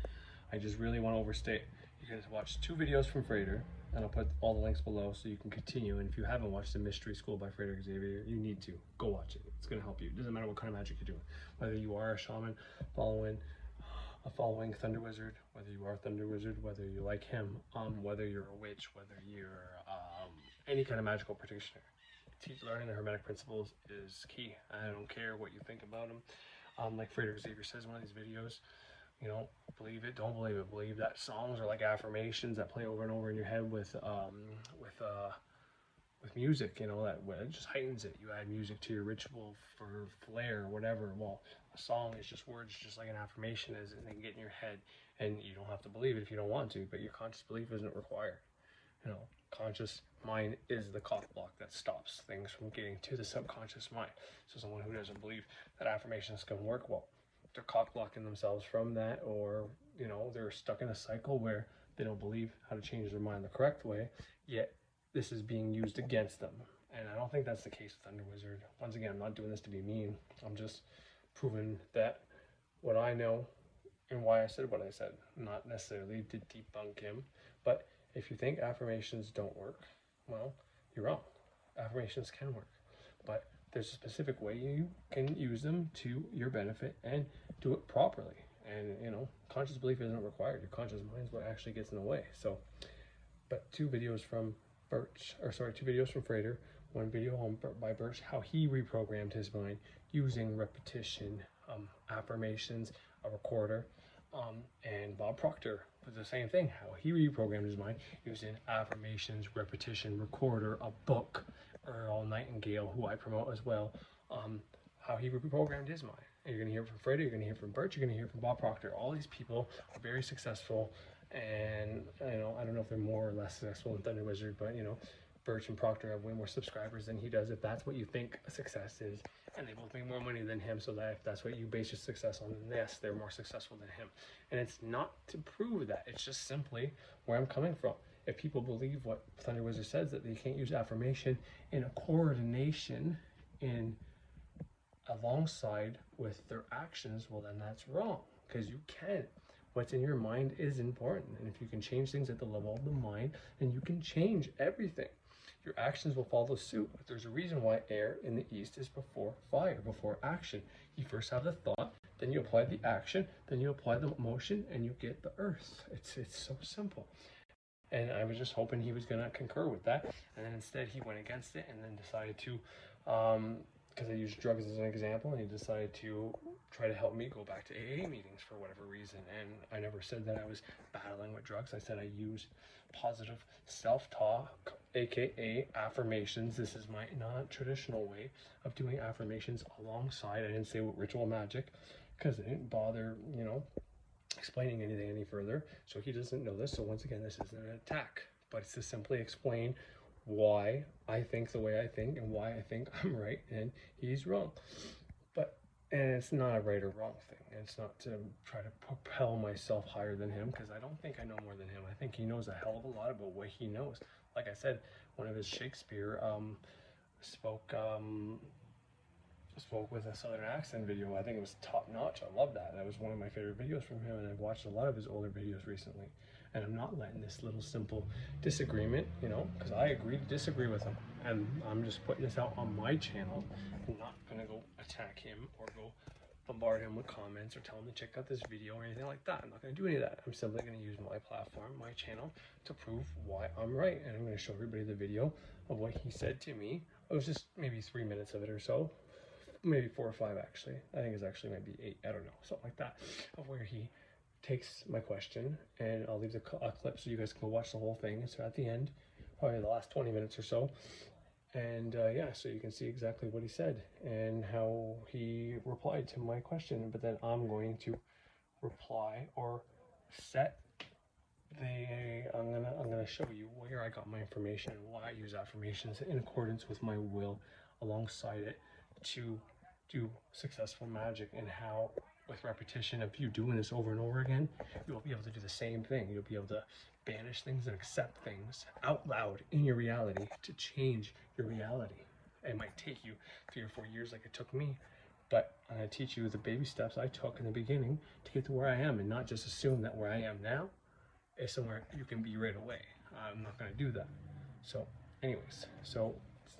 I just really want to overstate. You guys watch 2 videos from Frater, and I'll put all the links below so you can continue. And if you haven't watched The Mystery School by Frater Xavier, you need to. Go watch it. It's going to help you. It doesn't matter what kind of magic you're doing. Whether you are a shaman following Thunder Wizard, whether you are Thunder Wizard, whether you like him, whether you're a witch, whether you're any kind of magical practitioner. Learning the Hermetic principles is key. I don't care what you think about them. Like Frater Xavier says in one of these videos, you know, believe it, don't believe it. Believe that songs are like affirmations that play over and over in your head with music. You know, that it just heightens it. You add music to your ritual for flair or whatever. Well, a song is just words, just like an affirmation is, and they get in your head. And you don't have to believe it if you don't want to, but your conscious belief isn't required. You know, conscious mind is the cock block that stops things from getting to the subconscious mind. So someone who doesn't believe that affirmations can work, well, they're cock blocking themselves from that, or, you know, they're stuck in a cycle where they don't believe how to change their mind the correct way, yet this is being used against them. And I don't think that's the case with Thunder Wizard. Once again, I'm not doing this to be mean. I'm just proving that what I know and why I said what I said, not necessarily to debunk him. But if you think affirmations don't work, well, you're wrong. Affirmations can work, but there's a specific way you can use them to your benefit and do it properly. And, you know, conscious belief isn't required. Your conscious mind is what actually gets in the way. So, but 2 videos from Frater, 1 video by Birch, how he reprogrammed his mind using repetition, affirmations, a recorder, and Bob Proctor was the same thing, how he reprogrammed his mind using affirmations, repetition, recorder, a book, Earl Nightingale, who I promote as well, how he reprogrammed his mind. And you're going to hear from Frater, you're going to hear from Birch, you're going to hear from Bob Proctor. All these people are very successful, and, you know, I don't know if they're more or less successful than Thunder Wizard, but, you know, Birch and Proctor have way more subscribers than he does, if that's what you think success is. And they both make more money than him, so that if that's what you base your success on, then yes, they're more successful than him. And it's not to prove that, it's just simply where I'm coming from. If people believe what Thunder Wizard says, that they can't use affirmation in a coordination in alongside with their actions, well, then that's wrong, because you can. What's in your mind is important, and if you can change things at the level of the mind, then you can change everything. Your actions will follow suit. But there's a reason why air in the East is before fire, before action. You first have the thought, then you apply the action, then you apply the motion, and you get the earth. It's so simple. And I was just hoping he was going to concur with that, and then instead he went against it, and then decided to, because I used drugs as an example, and he decided to try to help me go back to AA meetings for whatever reason. And I never said that I was battling with drugs. I said I used positive self-talk, aka affirmations. This is my non-traditional way of doing affirmations alongside. I didn't say ritual magic because it didn't bother, you know, explaining anything any further. So he doesn't know this. So once again, this isn't an attack, but it's to simply explain why I think the way I think and why I think I'm right and he's wrong. And it's not a right or wrong thing. It's not to try to propel myself higher than him, because I don't think I know more than him. I think he knows a hell of a lot about what he knows. Like I said, one of his Shakespeare spoke with a Southern accent video. I think it was top notch. I love that. That was one of my favorite videos from him, and I've watched a lot of his older videos recently. And I'm not letting this little simple disagreement, you know, because I agree to disagree with him. And I'm just putting this out on my channel. I'm not going to go attack him or go bombard him with comments or tell him to check out this video or anything like that. I'm not going to do any of that. I'm simply going to use my platform, my channel, to prove why I'm right. And I'm going to show everybody the video of what he said to me. It was just maybe 3 minutes of it or so. Maybe 4 or 5 actually. I think it's actually maybe 8. I don't know. Something like that. Of where he takes my question, and I'll leave a clip so you guys can go watch the whole thing. So at the end, probably the last 20 minutes or so. And yeah, so you can see exactly what he said and how he replied to my question. But then I'm going to reply or set I'm gonna show you where I got my information and why I use affirmations in accordance with my will alongside it to do successful magic, and how with repetition of you doing this over and over again, you'll be able to do the same thing. You'll be able to banish things and accept things out loud in your reality to change your reality. It might take you 3 or 4 years like it took me, but I'm going to teach you the baby steps I took in the beginning to get to where I am, and not just assume that where I am now is somewhere you can be right away. I'm not going to do that. So anyways, so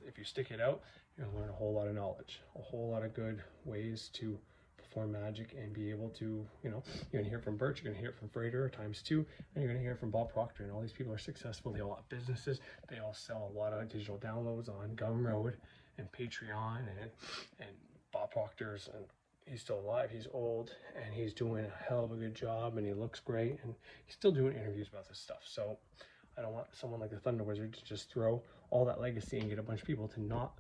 if you stick it out, you're going to learn a whole lot of knowledge, a whole lot of good ways to perform magic and be able to, you know, you're going to hear from Birch, you're going to hear from Frater ×2, and you're going to hear from Bob Proctor. And all these people are successful. They all have businesses. They all sell a lot of digital downloads on Gumroad and Patreon, and Bob Proctor's, and he's still alive. He's old and he's doing a hell of a good job, and he looks great, and he's still doing interviews about this stuff. So I don't want someone like the Thunder Wizard to just throw all that legacy and get a bunch of people to not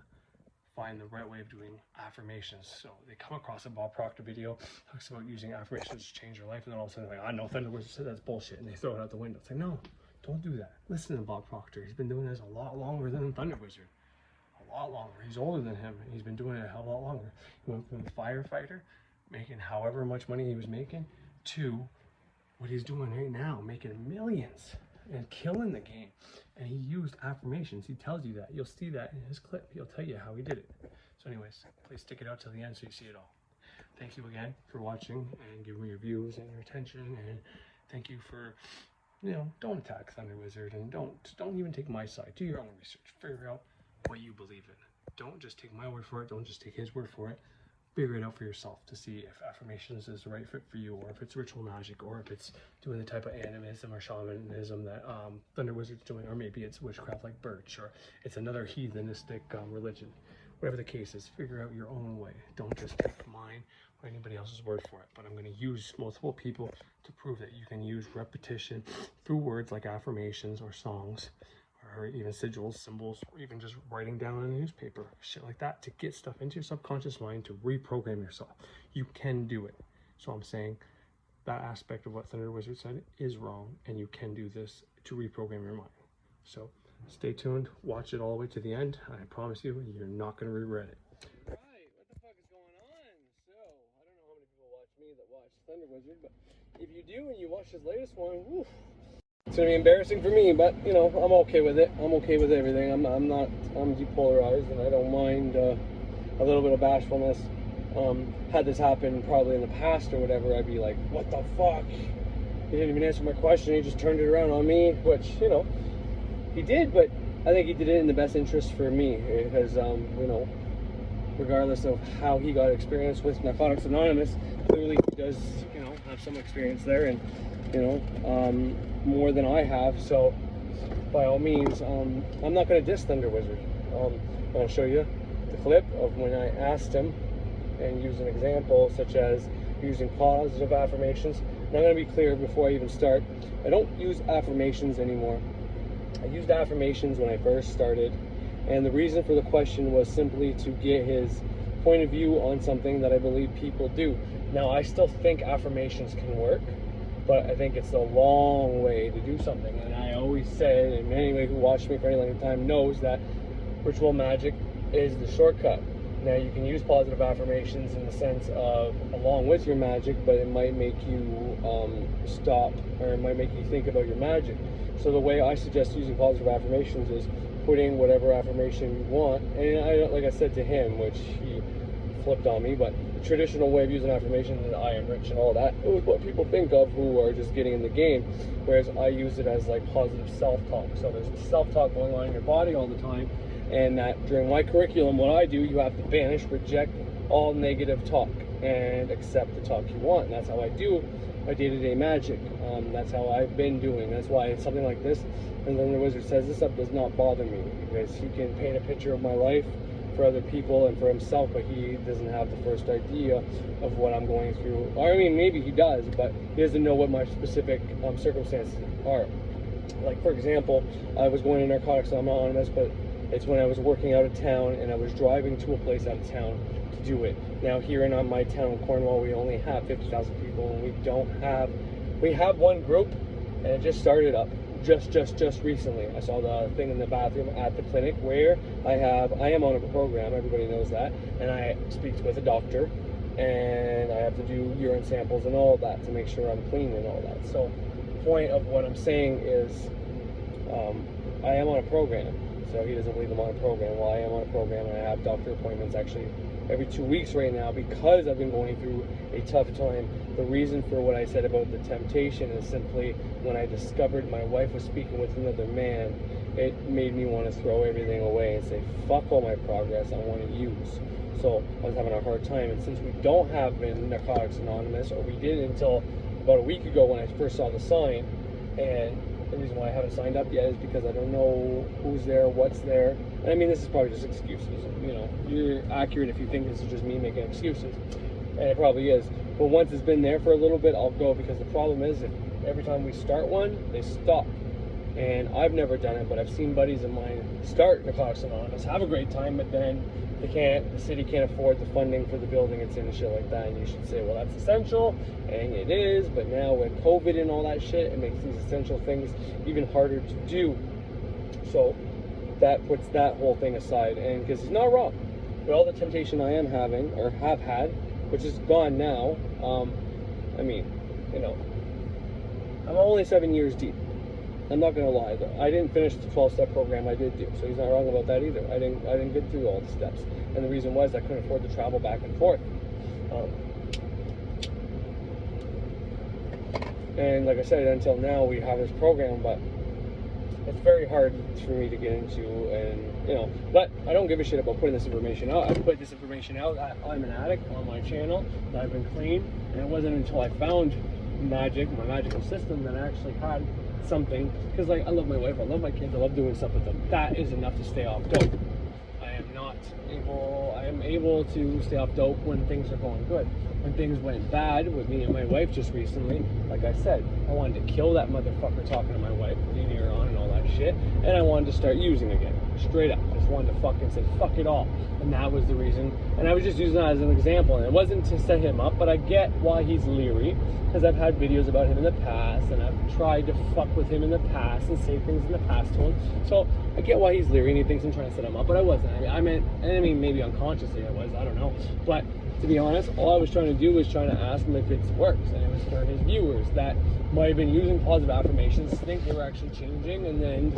find the right way of doing affirmations. So they come across a Bob Proctor video, talks about using affirmations to change your life, and then all of a sudden they're like, I know Thunder Wizard said that's bullshit, and they throw it out the window. It's like, no, don't do that. Listen to Bob Proctor. He's been doing this a lot longer than Thunder Wizard. A lot longer. He's older than him, and he's been doing it a hell of a lot longer. He went from a firefighter, making however much money he was making, to what he's doing right now, making millions and killing the game. And he used affirmations. He tells you that. You'll see that in his clip. He'll tell you how he did it. So anyways, please stick it out till the end so you see it all. Thank you again for watching and giving me your views and your attention. And thank you for, you know, don't attack Thunder Wizard, and don't even take my side. Do your own research. Figure out what you believe in. Don't just take my word for it. Don't just take his word for it. Figure it out for yourself to see if affirmations is the right fit for you, or if it's ritual magic, or if it's doing the type of animism or shamanism that Thunder Wizard's doing, or maybe it's witchcraft like Birch, or it's another heathenistic religion. Whatever the case is, figure out your own way. Don't just take mine or anybody else's word for it. But I'm going to use multiple people to prove that you can use repetition through words like affirmations or songs, or even sigils, symbols, or even just writing down in a newspaper, shit like that, to get stuff into your subconscious mind to reprogram yourself. You can do it. So I'm saying that aspect of what Thunder Wizard said is wrong, and you can do this to reprogram your mind. So stay tuned, watch it all the way to the end. I promise you, you're not going to regret it. Right, what the fuck is going on? So, I don't know how many people watch me that watch Thunder Wizard, but if you do and you watch his latest one, whew, it's gonna be embarrassing for me, but you know, I'm okay with it. I'm okay with everything. I'm depolarized, and I don't mind a little bit of bashfulness. Had this happen probably in the past or whatever, I'd be like, what the fuck? He didn't even answer my question. He just turned it around on me, which, you know, he did, but I think he did it in the best interest for me, because, you know, regardless of how he got experience with Narcotics Anonymous, clearly he does, you know, have some experience there, and, you know, more than I have. So by all means, I'm not going to diss Thunder Wizard. I'm going to show you the clip of when I asked him and use an example such as using positive affirmations. And I'm going to be clear before I even start. I don't use affirmations anymore. I used affirmations when I first started, and the reason for the question was simply to get his point of view on something that I believe people do. Now, I still think affirmations can work, but I think it's a long way to do something. And I always say, and anybody who watched me for any length of time knows that ritual magic is the shortcut. Now, you can use positive affirmations in the sense of along with your magic, but it might make you stop, or it might make you think about your magic. So the way I suggest using positive affirmations is putting whatever affirmation you want. And I, like I said to him, which he flipped on me, but the traditional way of using affirmations is I am rich and all that. It was what people think of who are just getting in the game, whereas I use it as like positive self-talk. So there's self-talk going on in your body all the time, and that during my curriculum, what I do, you have to banish, reject all negative talk and accept the talk you want. And that's how I do my day-to-day magic. That's how I've been doing. That's why something like this, and then the wizard says this stuff does not bother me, because he can paint a picture of my life for other people and for himself, but he doesn't have the first idea of what I'm going through. Or, I mean, maybe he does, but he doesn't know what my specific circumstances are. Like, for example, I was going to Narcotics Anonymous, but it's when I was working out of town and I was driving to a place out of town to do it. Now, here in my town, Cornwall, we only have 50,000 people, and we have one group, and it just started up. Just recently. I saw the thing in the bathroom at the clinic where I am on a program, everybody knows that, and I speak with a doctor, and I have to do urine samples and all of that to make sure I'm clean and all that. So the point of what I'm saying is I am on a program, so he doesn't believe I'm on a program. Well, I am on a program, and I have doctor appointments actually every 2 weeks right now because I've been going through a tough time. The reason for what I said about the temptation is simply when I discovered my wife was speaking with another man, it made me want to throw everything away and say, fuck all my progress, I want to use. So I was having a hard time, and since we don't have Narcotics Anonymous, or we didn't until about a week ago when I first saw the sign, and the reason why I haven't signed up yet is because I don't know who's there, what's there. And I mean, this is probably just excuses. You know, you're accurate if you think this is just me making excuses. And it probably is. But once it's been there for a little bit, I'll go, because the problem is if every time we start one, they stop. And I've never done it, but I've seen buddies of mine start Narcotics Anonymous, have a great time, but then the city can't afford the funding for the building it's in and shit like that. And you should say, well, that's essential, and it is, but now with COVID and all that shit, it makes these essential things even harder to do. So that puts that whole thing aside, and because he's not wrong. But all the temptation I am having, or have had, which is gone now, I mean, you know, I'm only 7 years deep. I'm not gonna lie though. I didn't finish the 12-step program I did do, so he's not wrong about that either. I didn't get through all the steps, and the reason was I couldn't afford to travel back and forth. And like I said, until now we have this program, but it's very hard for me to get into, and you know. But I don't give a shit about putting this information out. I put this information out that I'm an addict on my channel, that I've been clean, and it wasn't until I found magic, my magical system, that I actually had something, because like I love my wife, I love my kids, I love doing stuff with them. That is enough to stay off dope. I am able to stay off dope when things are going good. When things went bad with me and my wife just recently, like I said, I wanted to kill that motherfucker talking to my wife, leading her on and all that shit, and I wanted to start using again. Straight up. Just wanted to fucking say fuck it all. And that was the reason. And I was just using that as an example. And it wasn't to set him up, but I get why he's leery, because I've had videos about him in the past, and I've tried to fuck with him in the past and say things in the past to him. So I get why he's leery and he thinks I'm trying to set him up, but I wasn't. I mean maybe unconsciously I was, I don't know. But to be honest, all I was trying to do was trying to ask him if it works, and it was for his viewers that might have been using positive affirmations, think they were actually changing, and then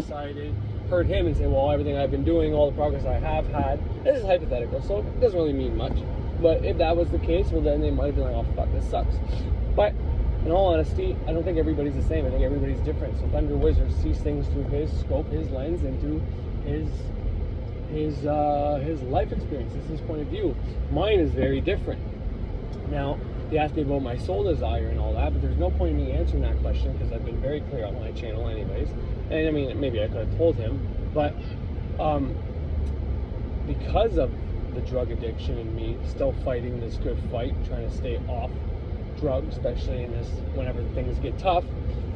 heard him and say, well, everything I've been doing, all the progress I have had, this is hypothetical, so it doesn't really mean much. But if that was the case, well, then they might have been like, oh fuck, this sucks. But in all honesty, I don't think everybody's the same. I think everybody's different. So Thunder Wizard sees things through his scope, his lens, and through his life experiences, his point of view. Mine is very different. Now, he asked me about my soul desire and all that, but there's no point in me answering that question because I've been very clear on my channel anyways. And I mean, maybe I could have told him, but because of the drug addiction in me, still fighting this good fight, trying to stay off drugs, especially in this, whenever things get tough.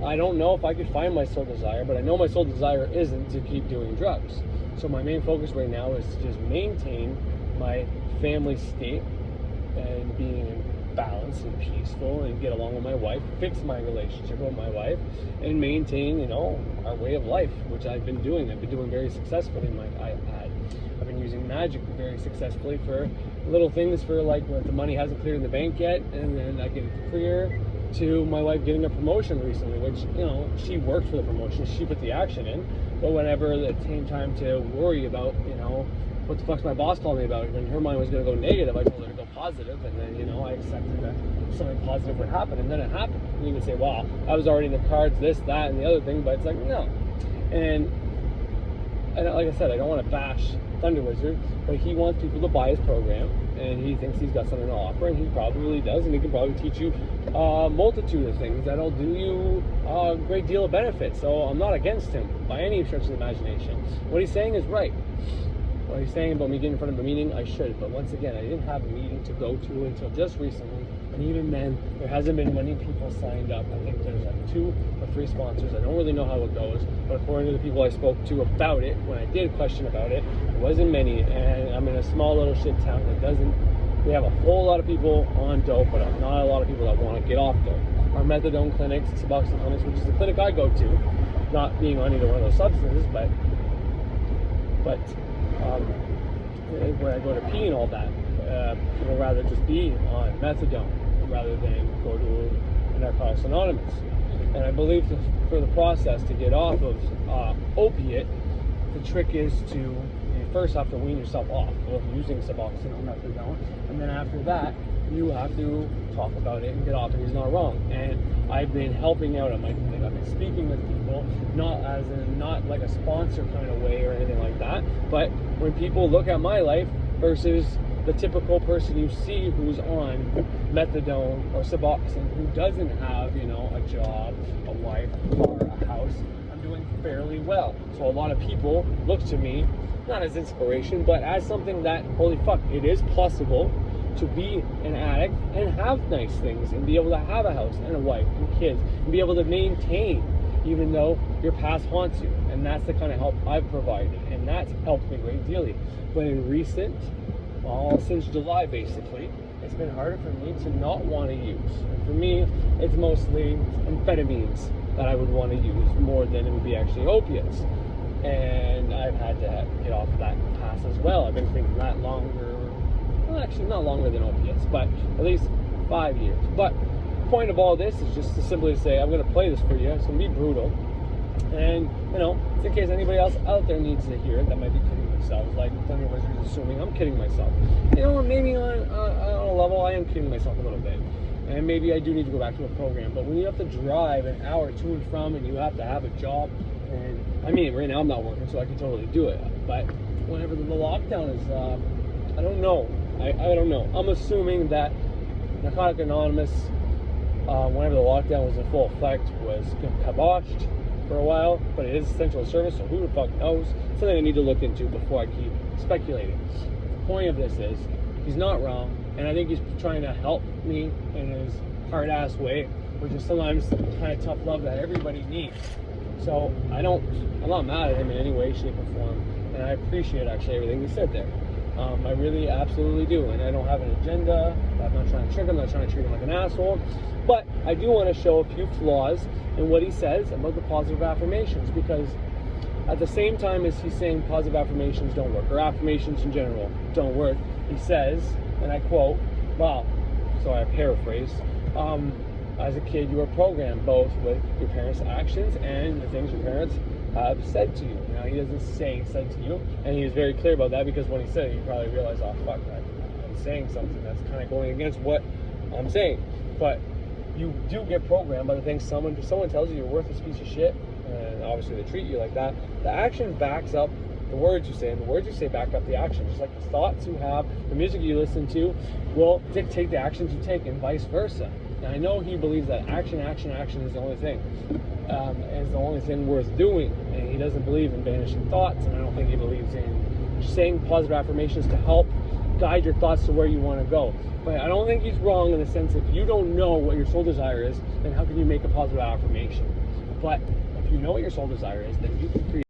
I don't know if I could find my sole desire, but I know my sole desire isn't to keep doing drugs. So my main focus right now is to just maintain my family state and being in balance and peaceful and get along with my wife, fix my relationship with my wife, and maintain, you know, our way of life, which I've been doing. I've been doing very successfully. I've been using magic very successfully for little things, for like when the money hasn't cleared in the bank yet, and then I get it clear, to my wife getting a promotion recently, which, you know, she worked for the promotion, she put the action in, but whenever it came time to worry about, you know, what the fuck's my boss called me about, when her mind was going to go negative, I told her to go positive, and then, you know, I accepted that something positive would happen, and then it happened. And you can say, wow, I was already in the cards, this, that, and the other thing, but it's like, no. And like I said, I don't want to bash Thunder Wizard, but he wants people to buy his program, and he thinks he's got something to offer, and he probably does, and he can probably teach you a multitude of things that'll do you a great deal of benefit. So I'm not against him by any stretch of the imagination. What he's saying is right. What he's saying about me getting in front of a meeting, I should, but once again, I didn't have a meeting to go to until just recently, and even then, there hasn't been many people signed up. I think there's like 2 or 3 sponsors. I don't really know how it goes, but according to the people I spoke to about it, when I did question about it, there wasn't many, and I'm in a small little shit town that doesn't, we have a whole lot of people on dope, but not a lot of people that want to get off dope. Our methadone clinics, Suboxone clinics, which is the clinic I go to, not being on either one of those substances, but when I go to pee and all that, people rather just be on methadone rather than go to Narcotics Anonymous. And I believe for the process to get off of opiate, the trick is to, you first have to wean yourself off of using Suboxone or methadone, and then after that, you have to talk about it and get off, and he's not wrong. And I've been helping out at my clinic. I've been speaking with people, not like a sponsor kind of way or anything like that, but when people look at my life versus the typical person you see who's on methadone or Suboxone, who doesn't have, you know, a job, a wife, or a house, I'm doing fairly well. So a lot of people look to me, not as inspiration, but as something that, holy fuck, it is possible to be an addict and have nice things and be able to have a house and a wife and kids and be able to maintain even though your past haunts you. And that's the kind of help I've provided, and that's helped me a great deal. But in recent, since July basically, it's been harder for me to not want to use. And for me, it's mostly amphetamines that I would want to use more than it would be actually opiates. And I've had to get off that path as well. I've been thinking that longer, well, actually not longer than opiates, but at least 5 years. But the point of all this is just to simply say, I'm going to play this for you. It's going to be brutal. And, you know, in case anybody else out there needs to hear it that might be kidding themselves, like Thunder Wizard is assuming I'm kidding myself. You know, maybe on a level I am kidding myself a little bit. And maybe I do need to go back to a program. But when you have to drive an hour to and from, and you have to have a job, and I mean, right now I'm not working, so I can totally do it. But whenever the lockdown is, I don't know. I don't know. I'm assuming that Narcotics Anonymous, whenever the lockdown was in full effect, was kiboshed for a while, but it is essential service, so who the fuck knows? It's something I need to look into before I keep speculating. The point of this is, he's not wrong, and I think he's trying to help me in his hard-ass way, which is sometimes the kind of tough love that everybody needs. So I'm not mad at him in any way, shape, or form, and I appreciate actually everything he said there. I really absolutely do, and I don't have an agenda. I'm not trying to trick him, I'm not trying to treat him like an asshole, but I do want to show a few flaws in what he says about the positive affirmations, because at the same time as he's saying positive affirmations don't work, or affirmations in general don't work, he says, and I quote, wow, sorry, I paraphrase, as a kid you were programmed both with your parents' actions and the things your parents have said to you. Now, he doesn't say said to you, and he was very clear about that, because when he said it, you probably realized, oh fuck, I'm saying something that's kind of going against what I'm saying. But you do get programmed by the things someone tells you you're a worthless piece of shit, and obviously they treat you like that. The action backs up the words you say, and the words you say back up the action. Just like the thoughts you have, the music you listen to will dictate the actions you take, and vice versa. And I know he believes that action is the only thing. Is the only thing worth doing, and he doesn't believe in banishing thoughts, and I don't think he believes in saying positive affirmations to help guide your thoughts to where you want to go. But I don't think he's wrong in the sense if you don't know what your soul desire is, then how can you make a positive affirmation? But if you know what your soul desire is, then you can create